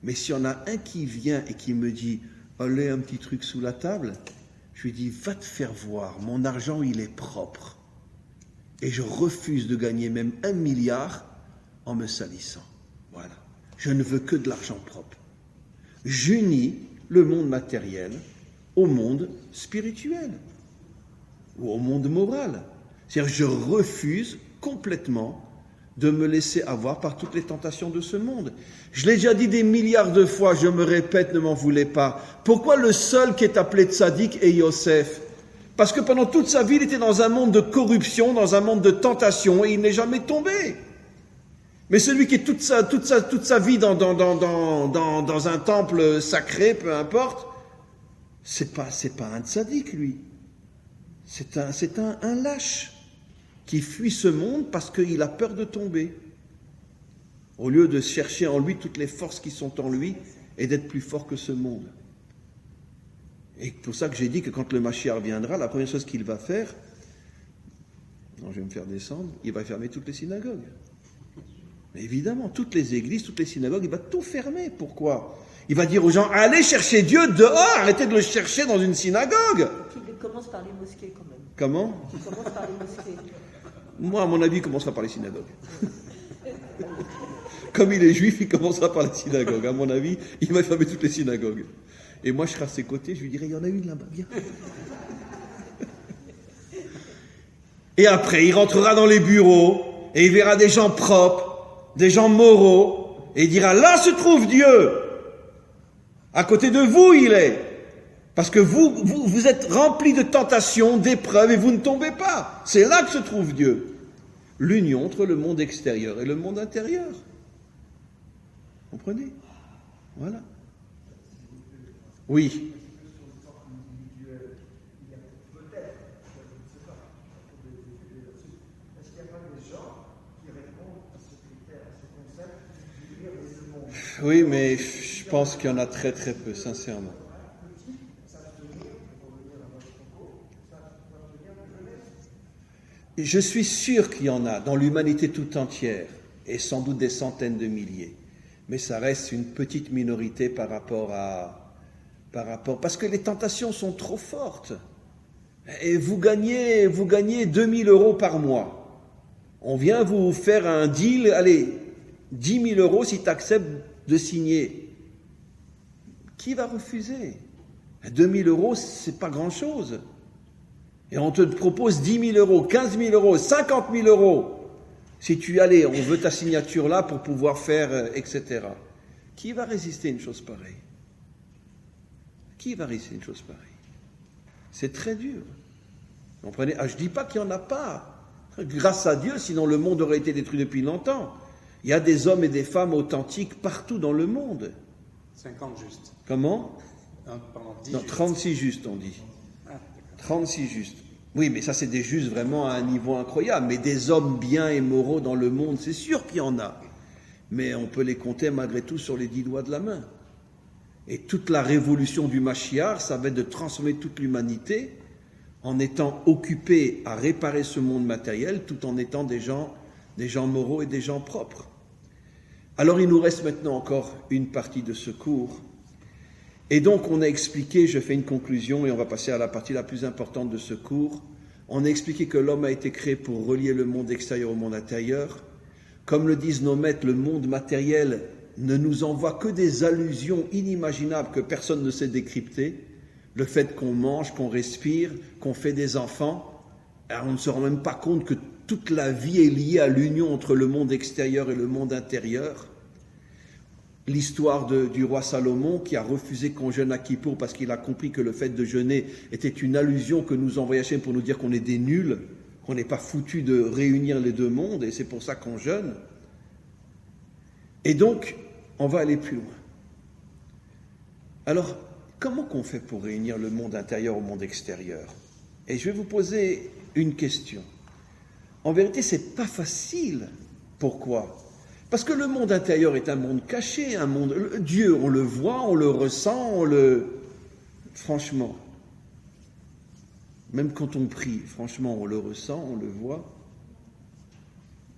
Mais s'il y en a un qui vient et qui me dit « Allez, un petit truc sous la table », je lui dis « Va te faire voir, mon argent il est propre. » Et je refuse de gagner même 1 milliard en me salissant. Voilà. Je ne veux que de l'argent propre. J'unis le monde matériel au monde spirituel ou au monde moral. C'est-à-dire je refuse complètement de me laisser avoir par toutes les tentations de ce monde. Je l'ai déjà dit des milliards de fois, je me répète, ne m'en voulez pas. Pourquoi le seul qui est appelé Tzadik est Yosef? Parce que pendant toute sa vie, il était dans un monde de corruption, dans un monde de tentation, et il n'est jamais tombé. Mais celui qui est toute sa vie dans un temple sacré, peu importe, c'est pas un tzaddik, lui. C'est un lâche qui fuit ce monde parce qu'il a peur de tomber. Au lieu de chercher en lui toutes les forces qui sont en lui et d'être plus fort que ce monde. Et pour ça que j'ai dit que quand le Mashiach viendra, la première chose qu'il va faire, non, je vais me faire descendre, il va fermer toutes les synagogues. Mais évidemment, toutes les églises, toutes les synagogues, il va tout fermer. Pourquoi? Il va dire aux gens, allez chercher Dieu dehors, arrêtez de le chercher dans une synagogue. Qu'il commence par les mosquées quand même. Comment? Il commence par les mosquées. Moi, à mon avis, il commencera par les synagogues. Comme il est juif, il commencera par les synagogues. À mon avis, il va fermer toutes les synagogues. Et moi, je serai à ses côtés, je lui dirai, il y en a une là-bas, viens. Et après, il rentrera dans les bureaux, et il verra des gens propres, des gens moraux, et il dira, là se trouve Dieu. À côté de vous, il est. Parce que vous êtes remplis de tentations, d'épreuves, et vous ne tombez pas. C'est là que se trouve Dieu. L'union entre le monde extérieur et le monde intérieur. Comprenez? Voilà. Oui. Oui, mais je pense qu'il y en a très très peu, sincèrement. Je suis sûr qu'il y en a dans l'humanité tout entière, et sans doute des centaines de milliers. Mais ça reste une petite minorité par rapport parce que les tentations sont trop fortes. Et vous gagnez 2000 € par mois. On vient vous faire un deal, allez, 10 000 € si tu acceptes de signer. Qui va refuser? 2000 €, c'est pas grand-chose. Et on te propose 10 000 €, 15 000 €, 50 000 €. Si tu allais, on veut ta signature là pour pouvoir faire, etc. Qui va résister à une chose pareille? Qui va résister à une chose pareille? C'est très dur. Vous comprenez? Je ne dis pas qu'il n'y en a pas. Grâce à Dieu, sinon le monde aurait été détruit depuis longtemps. Il y a des hommes et des femmes authentiques partout dans le monde. 50 justes. Comment? Pardon, 10 Non, justes. 36 justes, on dit. Ah, d'accord. 36 justes. Oui, mais ça, c'est des justes vraiment à un niveau incroyable. Mais des hommes bien et moraux dans le monde, c'est sûr qu'il y en a. Mais on peut les compter malgré tout sur les 10 doigts de la main. Et toute la révolution du Mashiach, ça va être de transformer toute l'humanité en étant occupés à réparer ce monde matériel, tout en étant des gens moraux et des gens propres. Alors il nous reste maintenant encore une partie de ce cours. Et donc on a expliqué, je fais une conclusion et on va passer à la partie la plus importante de ce cours. On a expliqué que l'homme a été créé pour relier le monde extérieur au monde intérieur. Comme le disent nos maîtres, le monde matériel ne nous envoie que des allusions inimaginables que personne ne sait décrypter. Le fait qu'on mange, qu'on respire, qu'on fait des enfants, alors on ne se rend même pas compte que toute la vie est liée à l'union entre le monde extérieur et le monde intérieur. L'histoire du roi Salomon qui a refusé qu'on jeûne à Kippour parce qu'il a compris que le fait de jeûner était une allusion que nous envoyait Hachem pour nous dire qu'on est des nuls, qu'on n'est pas foutu de réunir les deux mondes et c'est pour ça qu'on jeûne. Et donc, on va aller plus loin. Alors, comment qu'on fait pour réunir le monde intérieur au monde extérieur? Et je vais vous poser une question. En vérité, c'est pas facile. Pourquoi? Parce que le monde intérieur est un monde caché, un monde... Dieu, on le voit, on le ressent, Franchement, même quand on prie, franchement, on le ressent, on le voit.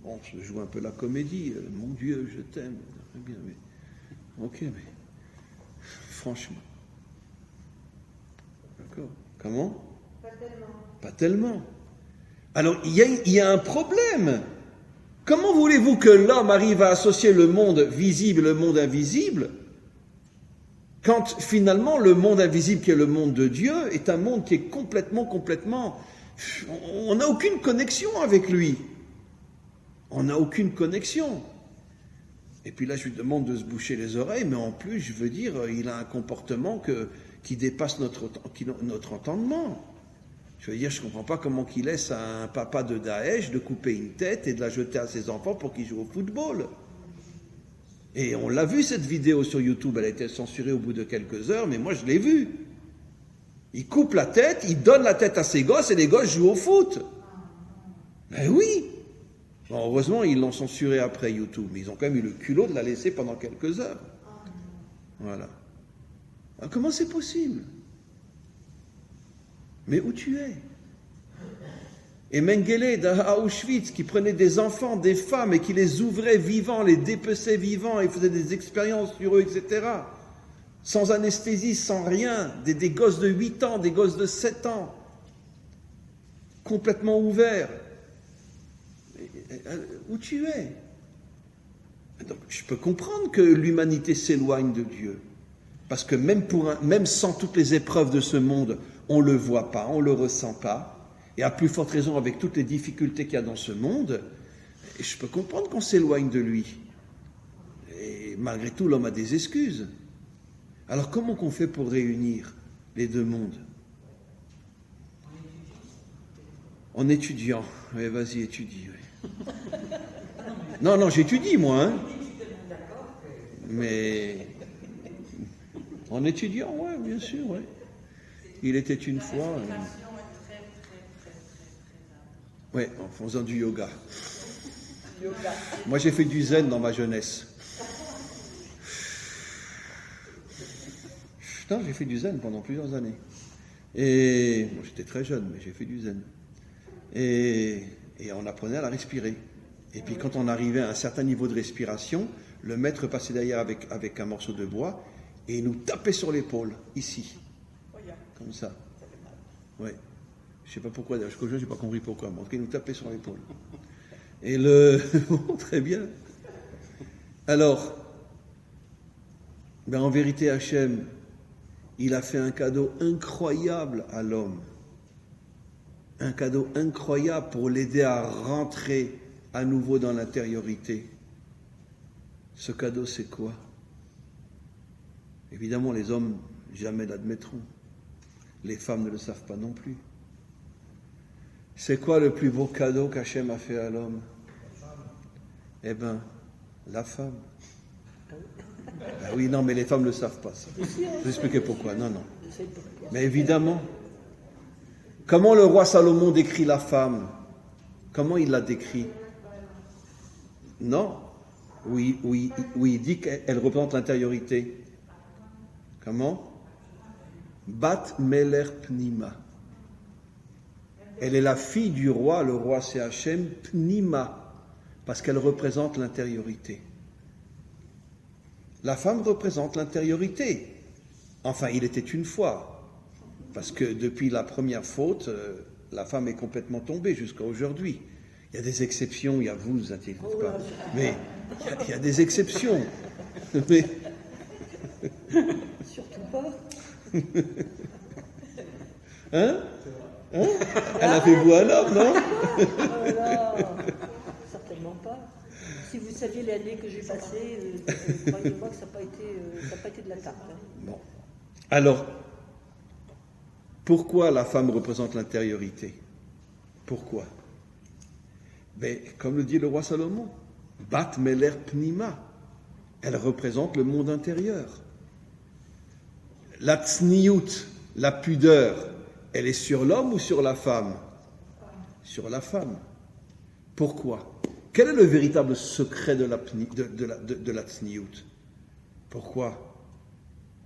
Bon, je joue un peu la comédie. Mon Dieu, je t'aime. Très bien, mais... Ok, mais... Franchement. D'accord. Comment? Pas tellement. Pas tellement. Alors, il y a un problème. Comment voulez-vous que l'homme arrive à associer le monde visible et le monde invisible quand finalement le monde invisible qui est le monde de Dieu est un monde qui est complètement... On n'a aucune connexion avec lui. On n'a aucune connexion. Et puis là, je lui demande de se boucher les oreilles, mais en plus, je veux dire, il a un comportement qui dépasse notre entendement. Je veux dire, je ne comprends pas comment qu'il laisse à un papa de Daesh de couper une tête et de la jeter à ses enfants pour qu'ils jouent au football. Et on l'a vu, cette vidéo sur YouTube, elle a été censurée au bout de quelques heures, mais moi je l'ai vue. Il coupe la tête, il donne la tête à ses gosses et les gosses jouent au foot. Ben oui. Bon, heureusement, ils l'ont censuré après YouTube, mais ils ont quand même eu le culot de la laisser pendant quelques heures. Voilà. Alors, comment c'est possible? Mais où tu es? Et Mengele à Auschwitz, qui prenait des enfants, des femmes, et qui les ouvrait vivants, les dépeçait vivants, et faisait des expériences sur eux, etc. Sans anesthésie, sans rien, des gosses de 8 ans, des gosses de 7 ans, complètement ouverts. Où tu es? Donc, je peux comprendre que l'humanité s'éloigne de Dieu. Parce que même sans toutes les épreuves de ce monde, on ne le voit pas, on ne le ressent pas. Et à plus forte raison, avec toutes les difficultés qu'il y a dans ce monde, je peux comprendre qu'on s'éloigne de lui. Et malgré tout, l'homme a des excuses. Alors comment qu'on fait pour réunir les deux mondes? En étudiant. Oui, vas-y, étudie. Oui. Non, j'étudie, moi. Hein. Mais en étudiant, oui, bien sûr. Oui. Il était une fois. Oui, en faisant du yoga. Moi, j'ai fait du zen dans ma jeunesse. Putain, j'ai fait du zen pendant plusieurs années. Et bon, j'étais très jeune, mais j'ai fait du zen. Et on apprenait à la respirer. Et puis quand on arrivait à un certain niveau de respiration, le maître passait derrière avec un morceau de bois et il nous tapait sur l'épaule, ici. Comme ça. Ouais. Je ne sais pas pourquoi, d'ailleurs, je n'ai pas compris pourquoi, mais en tout cas, il nous tapait sur l'épaule. Et bon, très bien. Alors, en vérité, Hachem, il a fait un cadeau incroyable à l'homme. Un cadeau incroyable pour l'aider à rentrer à nouveau dans l'intériorité. Ce cadeau, c'est quoi? Évidemment, les hommes jamais l'admettront. Les femmes ne le savent pas non plus. C'est quoi le plus beau cadeau qu'Hachem a fait à l'homme? Eh bien, la femme. Ah oui, non, mais les femmes ne le savent pas, ça. Je vais expliquer pourquoi. Non. Mais évidemment. Comment le roi Salomon décrit la femme? Comment il la décrit? Non. Oui, il dit qu'elle représente l'intériorité. Comment? Bat Meler Pnima. Elle est la fille du roi, le roi c'est Hachem, Pnima, parce qu'elle représente l'intériorité. La femme représente l'intériorité. Enfin, il était une fois. Parce que depuis la première faute, la femme est complètement tombée jusqu'à aujourd'hui. Il y a des exceptions, vous inquiétez pas. Mais il y a des exceptions. Mais... Surtout pas. Hein? Elle a fait vous un homme, non? Certainement pas. Si vous saviez l'année que j'ai passée, croyez-moi que ça n'a pas été de la tarte. Hein. Bon. Alors, pourquoi la femme représente l'intériorité? Pourquoi? Comme le dit le roi Salomon, Bat Meler Pnima, elle représente le monde intérieur. La tsniout, la pudeur, elle est sur l'homme ou sur la femme? Sur la femme. Pourquoi? Quel est le véritable secret de la tsniout? Pourquoi?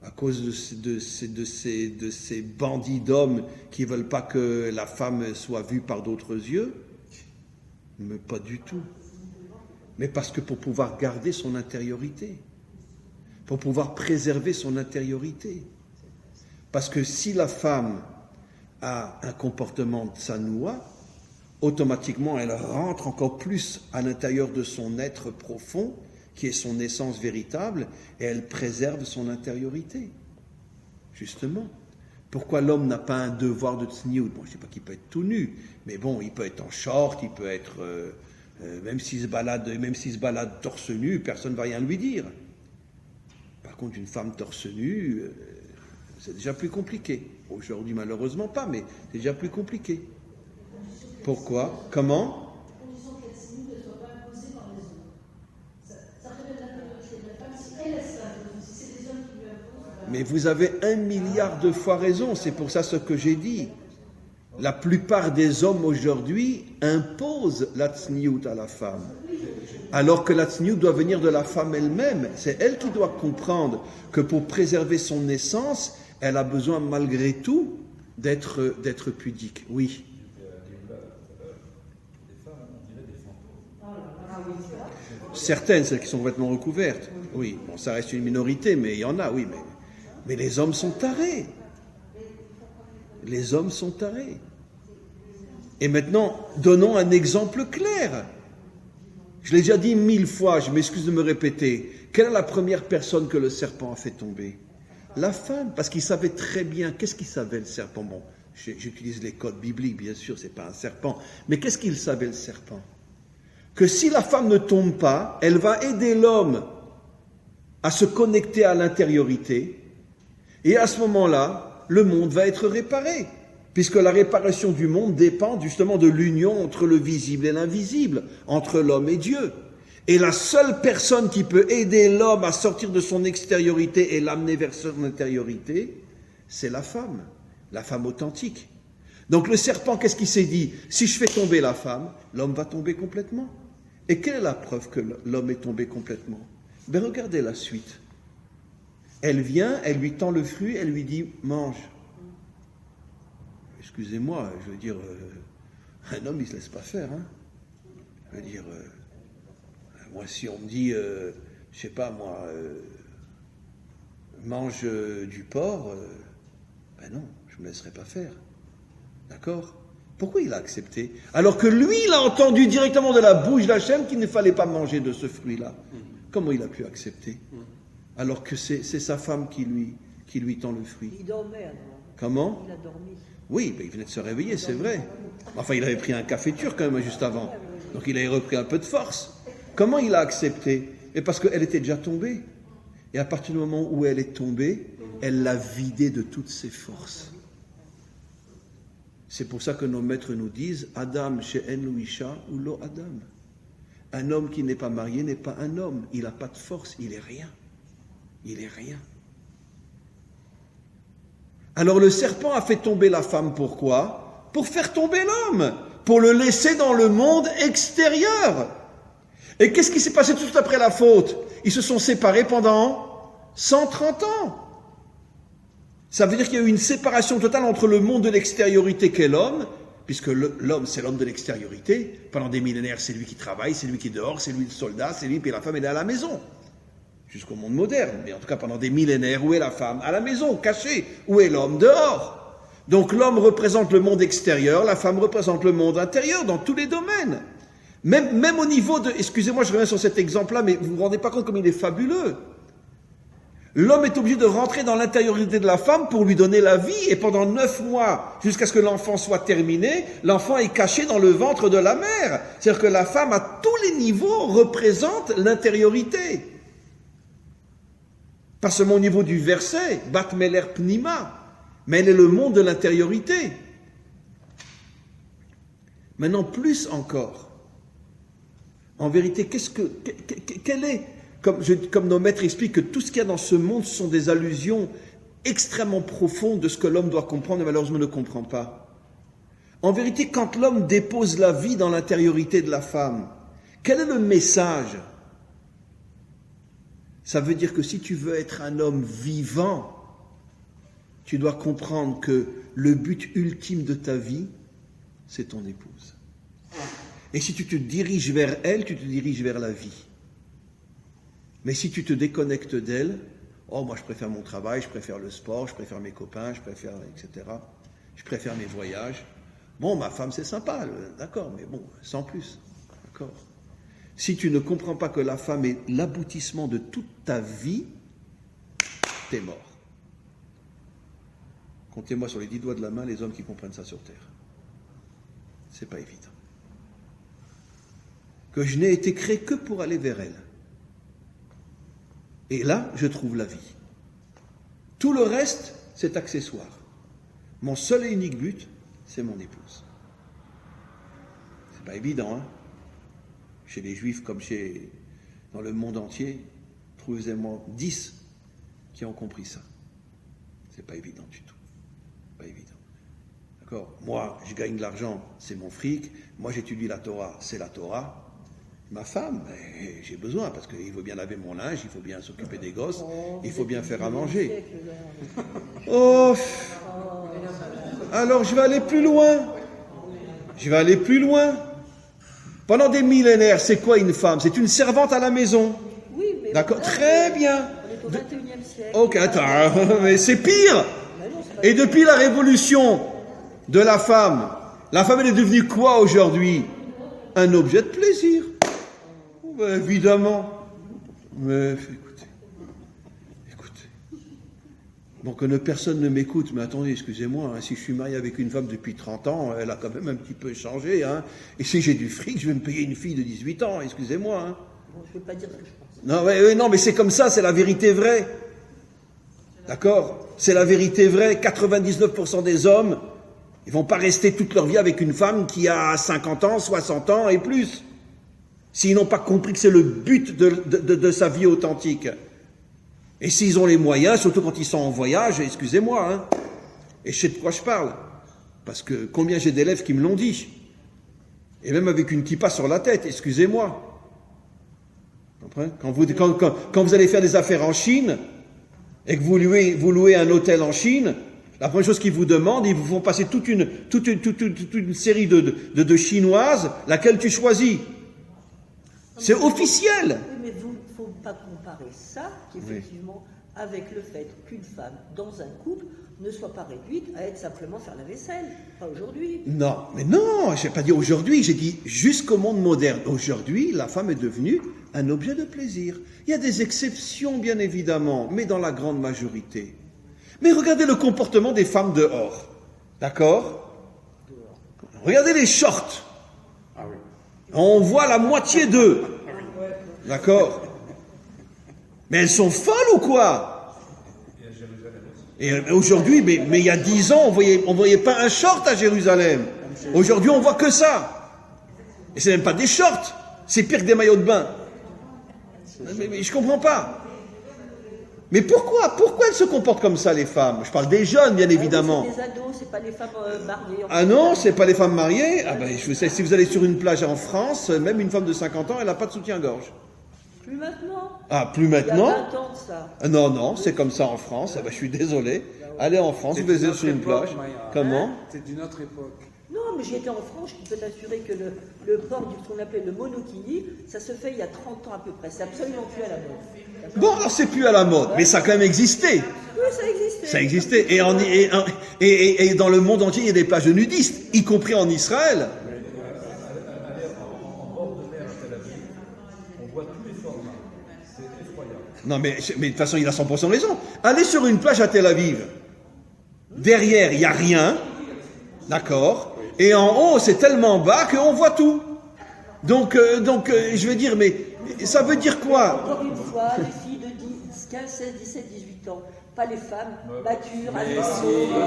À cause de ces bandits d'hommes qui ne veulent pas que la femme soit vue par d'autres yeux? Mais pas du tout. Mais parce que pour pouvoir garder son intériorité, pour pouvoir préserver son intériorité. Parce que si la femme a un comportement tsanoua, automatiquement elle rentre encore plus à l'intérieur de son être profond, qui est son essence véritable, et elle préserve son intériorité. Justement. Pourquoi l'homme n'a pas un devoir de tsniout? Bon, je ne sais pas qu'il peut être tout nu, mais bon, il peut être en short, il peut être... même s'il se balade torse nu, personne ne va rien lui dire. Par contre, une femme torse nu, c'est déjà plus compliqué. Aujourd'hui, malheureusement pas, mais c'est déjà plus compliqué. Pourquoi? Comment? Mais vous avez 1 milliard de fois raison, c'est pour ça ce que j'ai dit. La plupart des hommes aujourd'hui imposent la tsniout à la femme. Alors que la tsniout doit venir de la femme elle-même. C'est elle qui doit comprendre que pour préserver son essence, elle a besoin malgré tout d'être pudique. Oui. Certaines, celles qui sont complètement recouvertes. Oui, bon, ça reste une minorité, mais il y en a, oui. Mais les hommes sont tarés. Les hommes sont tarés. Et maintenant, donnons un exemple clair. Je l'ai déjà dit 1000 fois, je m'excuse de me répéter. Quelle est la première personne que le serpent a fait tomber? La femme, parce qu'il savait très bien, qu'est-ce qu'il savait le serpent? Bon, j'utilise les codes bibliques, bien sûr, c'est pas un serpent, mais qu'est-ce qu'il savait le serpent? Que si la femme ne tombe pas, elle va aider l'homme à se connecter à l'intériorité, et à ce moment-là, le monde va être réparé, puisque la réparation du monde dépend justement de l'union entre le visible et l'invisible, entre l'homme et Dieu. Et la seule personne qui peut aider l'homme à sortir de son extériorité et l'amener vers son intériorité, c'est la femme authentique. Donc le serpent, qu'est-ce qu'il s'est dit? Si je fais tomber la femme, l'homme va tomber complètement. Et quelle est la preuve que l'homme est tombé complètement? Ben regardez la suite. Elle vient, elle lui tend le fruit, elle lui dit « mange ». Excusez-moi, je veux dire, un homme il ne se laisse pas faire. Hein. Je veux dire, moi si on me dit, je sais pas moi, mange du porc, ben non, je ne me laisserai pas faire. D'accord? Pourquoi il a accepté? Alors que lui, il a entendu directement de la bouche d'Hachem qu'il ne fallait pas manger de ce fruit-là. Comment il a pu accepter? Alors que c'est sa femme qui lui tend le fruit. Il dormait alors. Comment? Il a dormi. Oui, ben il venait de se réveiller, c'est vrai. Enfin, il avait pris un café turc quand même juste avant. Donc il avait repris un peu de force. Comment il a accepté? Et parce qu'elle était déjà tombée. Et à partir du moment où elle est tombée, elle l'a vidée de toutes ses forces. C'est pour ça que nos maîtres nous disent Adam she'en Louisha ou lo Adam. Un homme qui n'est pas marié n'est pas un homme. Il n'a pas de force, il est rien. Il est rien. Alors le serpent a fait tomber la femme, pourquoi? Pour faire tomber l'homme, pour le laisser dans le monde extérieur. Et qu'est-ce qui s'est passé tout de suite après la faute? Ils se sont séparés pendant 130 ans. Ça veut dire qu'il y a eu une séparation totale entre le monde de l'extériorité qu'est l'homme, puisque l'homme c'est l'homme de l'extériorité. Pendant des millénaires c'est lui qui travaille, c'est lui qui est dehors, c'est lui le soldat, c'est lui, puis la femme elle est à la maison. Jusqu'au monde moderne, mais en tout cas pendant des millénaires, où est la femme? À la maison, cachée. Où est l'homme? Dehors. Donc l'homme représente le monde extérieur, la femme représente le monde intérieur dans tous les domaines. Même au niveau de... Excusez-moi, je reviens sur cet exemple-là, mais vous ne vous rendez pas compte comme il est fabuleux. L'homme est obligé de rentrer dans l'intériorité de la femme pour lui donner la vie, et pendant 9 mois, jusqu'à ce que l'enfant soit terminé, l'enfant est caché dans le ventre de la mère. C'est-à-dire que la femme, à tous les niveaux, représente l'intériorité. Pas seulement au niveau du verset, Bat Meler Pnima, mais elle est le monde de l'intériorité. Maintenant, plus encore. En vérité, quel est, comme nos maîtres expliquent, que tout ce qu'il y a dans ce monde, ce sont des allusions extrêmement profondes de ce que l'homme doit comprendre et malheureusement ne comprend pas. En vérité, quand l'homme dépose la vie dans l'intériorité de la femme, quel est le message? Ça veut dire que si tu veux être un homme vivant, tu dois comprendre que le but ultime de ta vie, c'est ton épouse. Et si tu te diriges vers elle, tu te diriges vers la vie. Mais si tu te déconnectes d'elle, oh moi je préfère mon travail, je préfère le sport, je préfère mes copains, je préfère etc. Je préfère mes voyages. Bon, ma femme c'est sympa, d'accord, mais bon, sans plus, d'accord. Si tu ne comprends pas que la femme est l'aboutissement de toute ta vie, t'es mort. Comptez-moi sur les 10 doigts de la main les hommes qui comprennent ça sur terre. C'est pas évident. Que je n'ai été créé que pour aller vers elle. Et là, je trouve la vie. Tout le reste, c'est accessoire. Mon seul et unique but, c'est mon épouse. C'est pas évident, hein? Chez les Juifs comme dans le monde entier, trouvez-moi 10 qui ont compris ça. C'est pas évident du tout. Pas évident. D'accord? Moi, je gagne de l'argent, c'est mon fric. Moi, j'étudie la Torah, c'est la Torah. Ma femme, j'ai besoin, parce qu'il faut bien laver mon linge, il faut bien s'occuper des gosses, il faut bien faire à manger. Oh! Alors, je vais aller plus loin. Je vais aller plus loin. Pendant des millénaires, c'est quoi une femme? C'est une servante à la maison. Oui, mais... D'accord, très bien. On est au 21e siècle. Ok, attends, mais c'est pire. Et depuis la révolution de la femme elle est devenue quoi aujourd'hui? Un objet de plaisir. Ben, évidemment. Mais écoutez. Bon, que personne ne m'écoute, mais attendez, excusez-moi, hein, si je suis marié avec une femme depuis 30 ans, elle a quand même un petit peu changé, hein. Et si j'ai du fric, je vais me payer une fille de 18 ans, excusez-moi, hein. Bon, je ne vais pas dire ce que je pense. Non, non, mais c'est comme ça, c'est la vérité vraie. D'accord? C'est la vérité vraie. 99% des hommes, ils vont pas rester toute leur vie avec une femme qui a 50 ans, 60 ans et plus. S'ils n'ont pas compris que c'est le but de sa vie authentique. Et s'ils ont les moyens, surtout quand ils sont en voyage, excusez-moi, hein, et je sais de quoi je parle. Parce que combien j'ai d'élèves qui me l'ont dit. Et même avec une kippa sur la tête, excusez-moi. Quand vous allez faire des affaires en Chine, et que vous louez un hôtel en Chine, la première chose qu'ils vous demandent, ils vous font passer toute une série de chinoises, laquelle tu choisis. C'est officiel. Oui, mais il ne faut pas comparer ça, effectivement, avec le fait qu'une femme, dans un couple, ne soit pas réduite à être simplement faire la vaisselle. Pas aujourd'hui. Non, mais non, je n'ai pas dit aujourd'hui, j'ai dit jusqu'au monde moderne. Aujourd'hui, la femme est devenue un objet de plaisir. Il y a des exceptions, bien évidemment, mais dans la grande majorité. Mais regardez le comportement des femmes dehors. D'accord? Regardez les shorts. Ah oui. On voit la moitié d'eux. D'accord? Mais elles sont folles ou quoi? Et aujourd'hui, mais il y a 10 ans, on voyait pas un short à Jérusalem. Aujourd'hui, on voit que ça. Et c'est même pas des shorts. C'est pire que des maillots de bain. Mais je comprends pas. Mais pourquoi elles se comportent comme ça, les femmes? Je parle des jeunes, bien évidemment. C'est les ados, c'est pas les femmes mariées. Ah non, c'est pas les femmes mariées. Ah ben, je sais, si vous allez sur une plage en France, même une femme de 50 ans, elle n'a pas de soutien-gorge. Plus maintenant. Ah, plus maintenant? Il y a 20 ans de ça. Ah, non, c'est comme ça en France. Ah ben, je suis désolé. Allez en France, vous allez sur une plage. Comment? C'est d'une autre époque. Non, mais j'y étais en France, je peux t'assurer que le port du ce qu'on appelait le monokini, ça se fait il y a 30 ans à peu près. C'est absolument plus à la mode. Bon, alors c'est plus à la mode, mais ça a quand même existé. Oui, ça existait. Ça existait. Et dans le monde entier, il y a des plages de nudistes, y compris en Israël. En bord de mer à Tel Aviv, on voit tous les formats. C'est effroyable. Non, mais de toute façon, il a 100% raison. Allez sur une plage à Tel Aviv. Derrière, il n'y a rien. D'accord? Et en haut, c'est tellement bas qu'on voit tout. Donc, je veux dire, mais ça veut dire quoi? Encore une fois, les filles de 15, 16, 17, 18 ans, pas les femmes matures, adolescentes.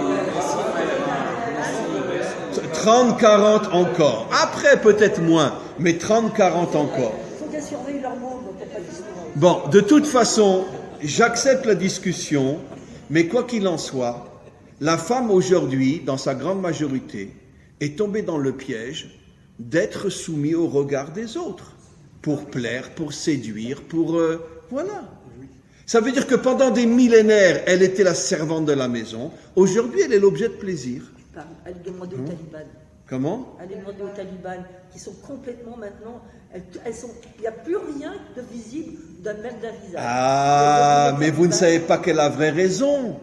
30, 40 encore. Après, peut-être moins, mais 30, 40 encore. Il faut qu'elles surveillent leur monde, pour pas discuter. Bon, de toute façon, j'accepte la discussion, mais quoi qu'il en soit, la femme aujourd'hui, dans sa grande majorité, est tombée dans le piège d'être soumise au regard des autres, pour plaire, pour séduire, pour... voilà. Ça veut dire que pendant des millénaires, elle était la servante de la maison. Aujourd'hui, elle est l'objet de plaisir. Allez demander aux talibans. Comment? Allez demander aux talibans, qui sont complètement maintenant... il n'y a plus rien de visible même d'un visage. Ah, mais vous ne savez pas quelle a vraie raison.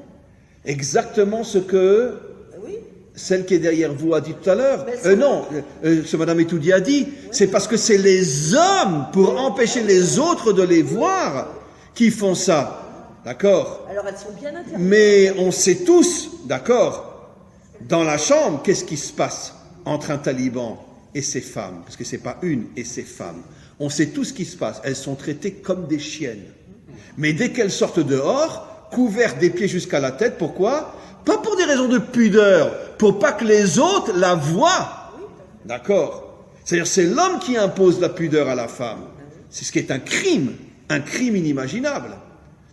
Exactement ce que... Oui. Celle qui est derrière vous a dit tout à l'heure. Non, ce Madame Etoudi a dit. Oui. C'est parce que c'est les hommes, pour empêcher les autres de les voir, qui font ça. D'accord? Alors elles sont bien interdites. Mais on sait tous, d'accord, dans la chambre, qu'est-ce qui se passe entre un taliban et ses femmes? Parce que c'est pas une et ses femmes. On sait tout ce qui se passe. Elles sont traitées comme des chiennes. Mais dès qu'elles sortent dehors, couvertes des pieds jusqu'à la tête, pourquoi? Pas pour des raisons de pudeur, pour pas que les autres la voient. D'accord? C'est-à-dire c'est l'homme qui impose la pudeur à la femme. C'est ce qui est un crime inimaginable.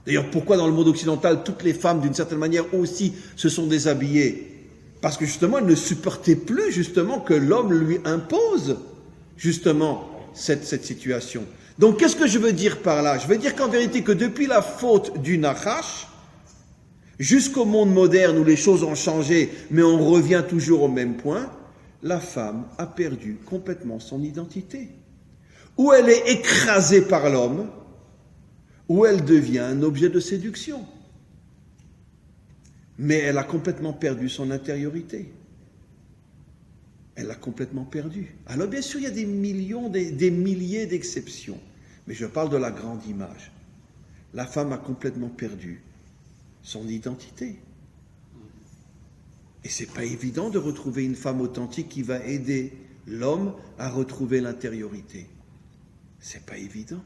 D'ailleurs, pourquoi dans le monde occidental, toutes les femmes, d'une certaine manière aussi, se sont déshabillées? Parce que justement, elles ne supportaient plus justement que l'homme lui impose justement cette situation. Donc, qu'est-ce que je veux dire par là? Je veux dire qu'en vérité, que depuis la faute du Nachash, jusqu'au monde moderne où les choses ont changé, mais on revient toujours au même point, la femme a perdu complètement son identité. Ou elle est écrasée par l'homme, ou elle devient un objet de séduction. Mais elle a complètement perdu son intériorité. Elle l'a complètement perdu. Alors bien sûr, il y a des millions, des milliers d'exceptions. Mais je parle de la grande image. La femme a complètement perdu son identité. Et c'est pas évident de retrouver une femme authentique qui va aider l'homme à retrouver l'intériorité. C'est pas évident.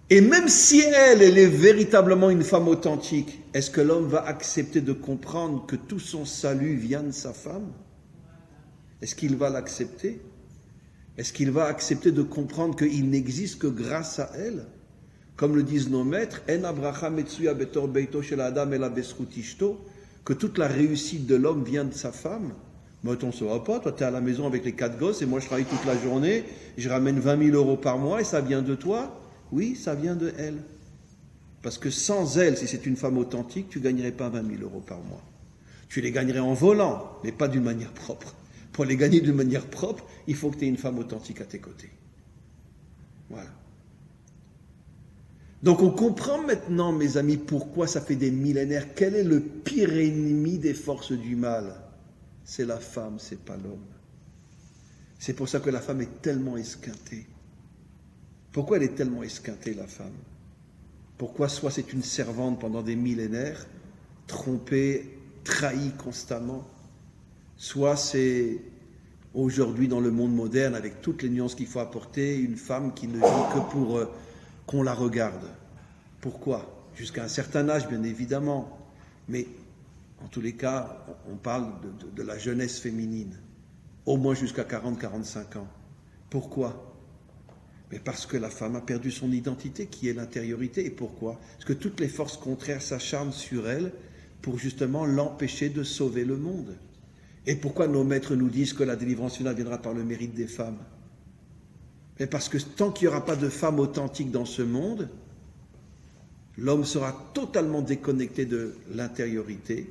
Et même si elle est véritablement une femme authentique, est-ce que l'homme va accepter de comprendre que tout son salut vient de sa femme? Est-ce qu'il va l'accepter? Est-ce qu'il va accepter de comprendre qu'il n'existe que grâce à elle? Comme le disent nos maîtres, En abracha metsuya betor beito shel adam ela bezchut ishto, que toute la réussite de l'homme vient de sa femme. Mais on ne saura pas, toi tu es à la maison avec les 4 gosses et moi je travaille toute la journée, je ramène 20 000 € par mois et ça vient de toi? Oui, ça vient de elle. Parce que sans elle, si c'est une femme authentique, tu ne gagnerais pas 20 000 € par mois. Tu les gagnerais en volant, mais pas d'une manière propre. Pour les gagner d'une manière propre, il faut que tu aies une femme authentique à tes côtés. Voilà. Donc on comprend maintenant, mes amis, pourquoi ça fait des millénaires. Quel est le pire ennemi des forces du mal? C'est la femme, c'est pas l'homme. C'est pour ça que la femme est tellement esquintée. Pourquoi elle est tellement esquintée, la femme? Pourquoi soit c'est une servante pendant des millénaires, trompée, trahie constamment, soit c'est aujourd'hui dans le monde moderne, avec toutes les nuances qu'il faut apporter, une femme qui ne vit que pour qu'on la regarde. Pourquoi? Jusqu'à un certain âge, bien évidemment. Mais en tous les cas, on parle de la jeunesse féminine, au moins jusqu'à 40-45 ans. Pourquoi? Mais parce que la femme a perdu son identité, qui est l'intériorité. Et pourquoi? Parce que toutes les forces contraires s'acharnent sur elle pour justement l'empêcher de sauver le monde. Et pourquoi nos maîtres nous disent que la délivrance finale viendra par le mérite des femmes? Mais parce que tant qu'il n'y aura pas de femmes authentiques dans ce monde, l'homme sera totalement déconnecté de l'intériorité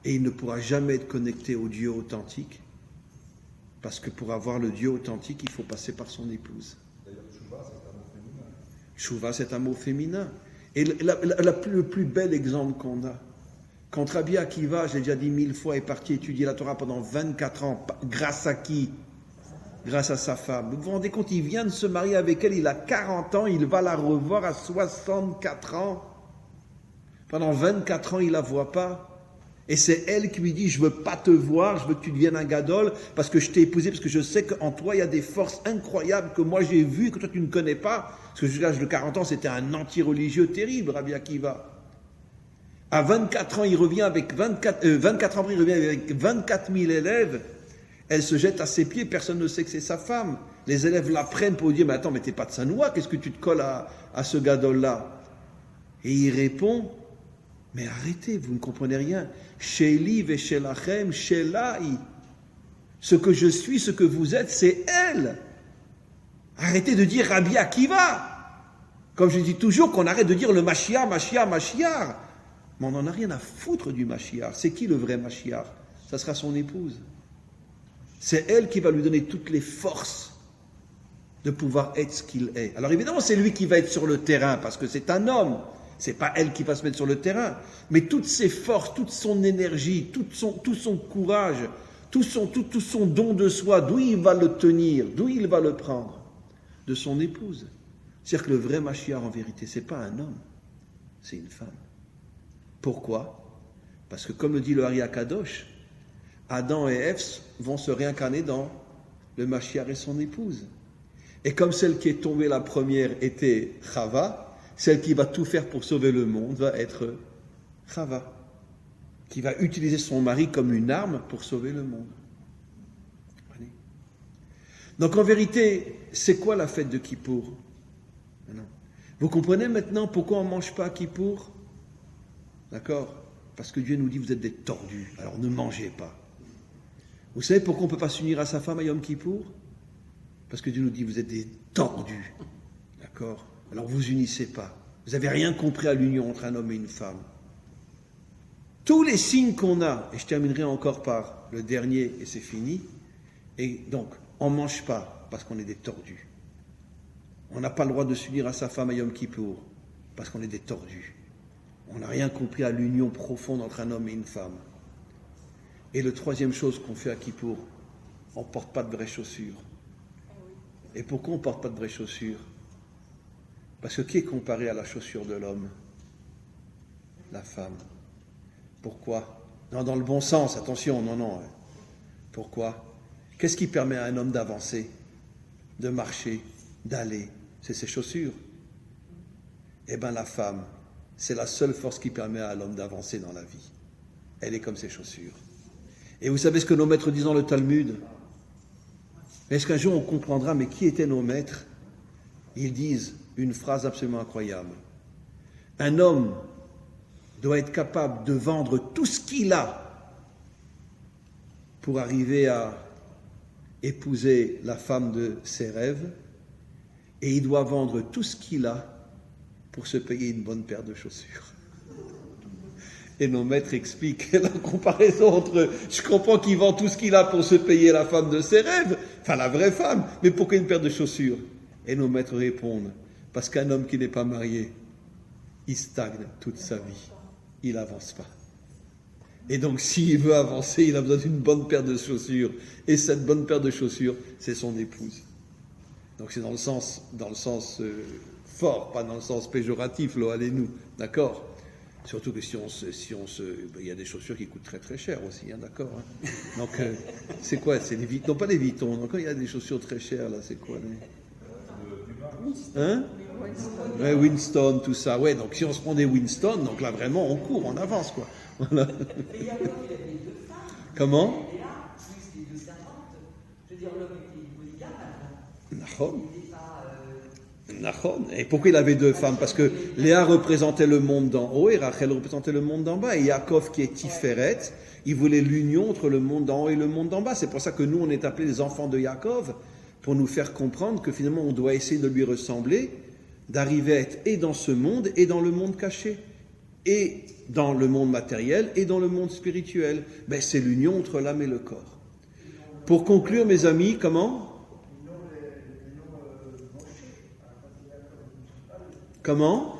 et il ne pourra jamais être connecté au Dieu authentique, parce que pour avoir le Dieu authentique, il faut passer par son épouse. D'ailleurs, Chouva, c'est un mot féminin. Chouva, c'est un mot féminin. Et le plus bel exemple qu'on a, quand Rabbi Akiva, je l'ai déjà dit 1000 fois, est parti étudier la Torah pendant 24 ans, grâce à qui? Grâce à sa femme. Vous vous rendez compte, il vient de se marier avec elle, il a 40 ans, il va la revoir à 64 ans. Pendant 24 ans, il ne la voit pas. Et c'est elle qui lui dit, je ne veux pas te voir, je veux que tu deviennes un gadol, parce que je t'ai épousé, parce que je sais qu'en toi, il y a des forces incroyables que moi j'ai vues, que toi tu ne connais pas. Parce que jusqu'à l'âge de 40 ans, c'était un anti-religieux terrible, Rabbi Akiva. À 24 ans, il revient avec 24 ans, il revient avec 24 000 élèves. Elle se jette à ses pieds, personne ne sait que c'est sa femme. Les élèves la prennent pour dire, mais attends, mais t'es pas de Sanoua, qu'est-ce que tu te colles à ce gadol-là? Et il répond, mais arrêtez, vous ne comprenez rien. Sheli veshelachem shelai. Ce que je suis, ce que vous êtes, c'est elle. Arrêtez de dire Rabbi Akiva. Comme je dis toujours, qu'on arrête de dire le Mashiach, Mashiach, Mashiach. Mais on n'en a rien à foutre du Mashiach. C'est qui le vrai Mashiach? Ça sera son épouse. C'est elle qui va lui donner toutes les forces de pouvoir être ce qu'il est. Alors évidemment, c'est lui qui va être sur le terrain, parce que c'est un homme. C'est pas elle qui va se mettre sur le terrain. Mais toutes ses forces, toute son énergie, tout son courage, tout son don de soi, d'où il va le tenir, d'où il va le prendre? De son épouse. C'est-à-dire que le vrai Mashiach, en vérité, c'est pas un homme, c'est une femme. Pourquoi? Parce que comme le dit le Hari Akadosh, Adam et Ève vont se réincarner dans le Mashiach et son épouse. Et comme celle qui est tombée la première était Chava, celle qui va tout faire pour sauver le monde va être Chava, qui va utiliser son mari comme une arme pour sauver le monde. Donc en vérité, c'est quoi la fête de Kippour? Vous comprenez maintenant pourquoi on ne mange pas à Kippour? D'accord? Parce que Dieu nous dit, vous êtes des tordus, alors ne mangez pas. Vous savez pourquoi on ne peut pas s'unir à sa femme à Yom Kippour? Parce que Dieu nous dit, vous êtes des tordus. D'accord? Alors vous unissez pas. Vous n'avez rien compris à l'union entre un homme et une femme. Tous les signes qu'on a, et je terminerai encore par le dernier et c'est fini, et donc, on ne mange pas parce qu'on est des tordus. On n'a pas le droit de s'unir à sa femme à Yom Kippour parce qu'on est des tordus. On n'a rien compris à l'union profonde entre un homme et une femme. Et la troisième chose qu'on fait à Kippour, on ne porte pas de vraies chaussures. Et pourquoi on ne porte pas de vraies chaussures? Parce que qui est comparé à la chaussure de l'homme? la femme. Pourquoi? Non, dans le bon sens, attention, non. Pourquoi? Qu'est-ce qui permet à un homme d'avancer, de marcher, d'aller? C'est ses chaussures. Eh bien, la femme, c'est la seule force qui permet à l'homme d'avancer dans la vie. Elle est comme ses chaussures. Et vous savez ce que nos maîtres disent dans le Talmud? Est-ce qu'un jour on comprendra, mais qui étaient nos maîtres? Ils disent une phrase absolument incroyable. Un homme doit être capable de vendre tout ce qu'il a pour arriver à épouser la femme de ses rêves, et il doit vendre tout ce qu'il a pour se payer une bonne paire de chaussures. Et nos maîtres expliquent la comparaison entre, je comprends qu'il vend tout ce qu'il a pour se payer la femme de ses rêves, enfin la vraie femme, mais pourquoi une paire de chaussures? Et nos maîtres répondent, parce qu'un homme qui n'est pas marié, il stagne toute sa vie, il n'avance pas. Et donc s'il veut avancer, il a besoin d'une bonne paire de chaussures, et cette bonne paire de chaussures, c'est son épouse. Donc c'est dans le sens fort, pas dans le sens péjoratif, lo allez-nous, d'accord? Surtout que il y a des chaussures qui coûtent très très cher aussi, hein, d'accord, hein. Donc c'est quoi? C'est les Vuitton, non pas les Vuitton. Donc quand il y a des chaussures très chères là, c'est quoi hein? Ouais, Winston, tout ça. Ouais, donc si on se prend des Winston, donc là vraiment on court, on avance quoi. Voilà. Mais Yaakov, il avait deux femmes. Comment? Et là, plus les deux servantes. Je veux dire, l'homme était polygame avant. Nahon. Il n'était pas. Nahon. Et pourquoi il avait deux femmes? Parce que Léa représentait le monde d'en haut et Rachel représentait le monde d'en bas. Et Yaakov, qui est Tiferet, il voulait l'union entre le monde d'en haut et le monde d'en bas. C'est pour ça que nous, on est appelés les enfants de Yaakov, pour nous faire comprendre que finalement, on doit essayer de lui ressembler, d'arriver à être et dans ce monde et dans le monde caché, et dans le monde matériel et dans le monde spirituel. Ben, c'est l'union entre l'âme et le corps. Pour conclure, mes amis, comment? Comment?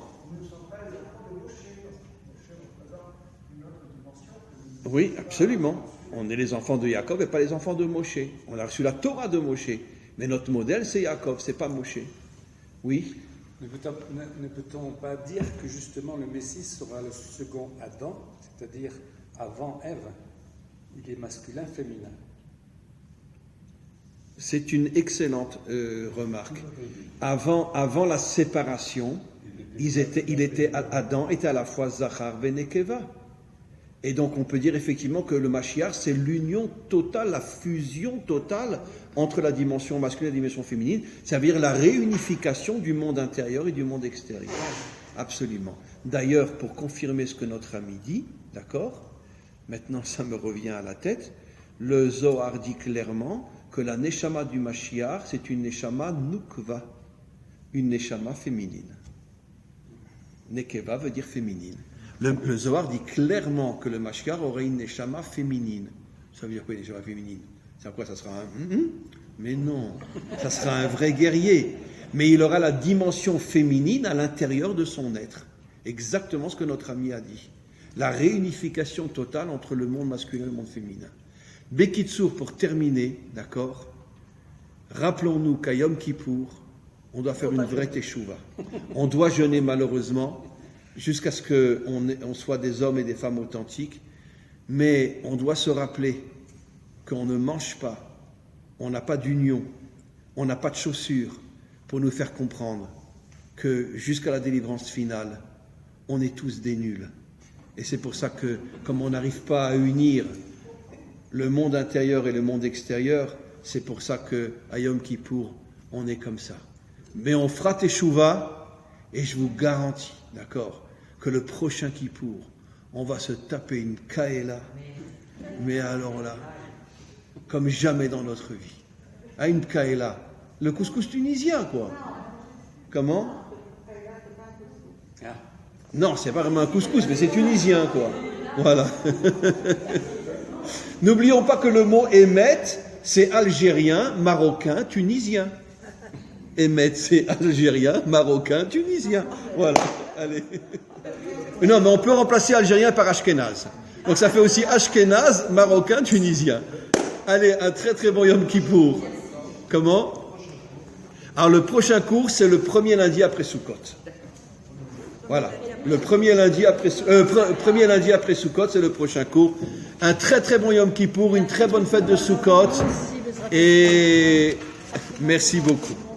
Oui, absolument. On est les enfants de Yaakov et pas les enfants de Moshe. On a reçu la Torah de Moshe. Mais notre modèle, c'est Yaakov, c'est pas Moshe. Oui? Ne peut-on pas dire que justement le Messie sera le second Adam, c'est-à-dire avant Ève? Il est masculin, féminin. C'est une excellente remarque. Avant la séparation, Adam était à la fois Zachar et Nekeva. Et donc on peut dire effectivement que le Mashiach, c'est l'union totale, la fusion totale entre la dimension masculine et la dimension féminine, c'est-à-dire la réunification du monde intérieur et du monde extérieur. Absolument. D'ailleurs, pour confirmer ce que notre ami dit, d'accord, maintenant ça me revient à la tête, le Zohar dit clairement que la Neshama du Mashiach, c'est une Neshama Nukva, une Neshama féminine. Nekeva veut dire féminine. Le Zohar dit clairement que le Mashiach aurait une Neshama féminine. Ça veut dire quoi une Neshama féminine? C'est quoi? Ça sera un... Mais non, ça sera un vrai guerrier. Mais il aura la dimension féminine à l'intérieur de son être. Exactement ce que notre ami a dit. La réunification totale entre le monde masculin et le monde féminin. Bekitsour, pour terminer, d'accord, rappelons-nous qu'à Yom Kippour, on doit faire une vraie teshuva. On doit jeûner malheureusement, jusqu'à ce qu'on soit des hommes et des femmes authentiques, mais on doit se rappeler qu'on ne mange pas, on n'a pas d'union, on n'a pas de chaussures, pour nous faire comprendre que jusqu'à la délivrance finale, on est tous des nuls. Et c'est pour ça que, comme on n'arrive pas à unir le monde intérieur et le monde extérieur, c'est pour ça qu'à Yom Kippour, on est comme ça. Mais on fera teshuva, et je vous garantis, d'accord, que le prochain Kippour, on va se taper une kaela, mais alors là, comme jamais dans notre vie. À une kaela, le couscous tunisien, quoi. Comment? Non, c'est pas vraiment un couscous, mais c'est tunisien, quoi. Voilà. N'oublions pas que le mot émet, c'est algérien, marocain, tunisien. Émet, c'est algérien, marocain, tunisien. Voilà, allez. Non, mais on peut remplacer algérien par ashkénaze. Donc ça fait aussi ashkénaze, marocain, tunisien. Allez, un très très bon Yom Kippour. Comment? Alors le prochain cours, c'est le premier lundi après Sukkot. Voilà. Le premier lundi après Sukkot, c'est le prochain cours. Un très très bon Yom Kippour, une très bonne fête de Sukkot. Et merci beaucoup.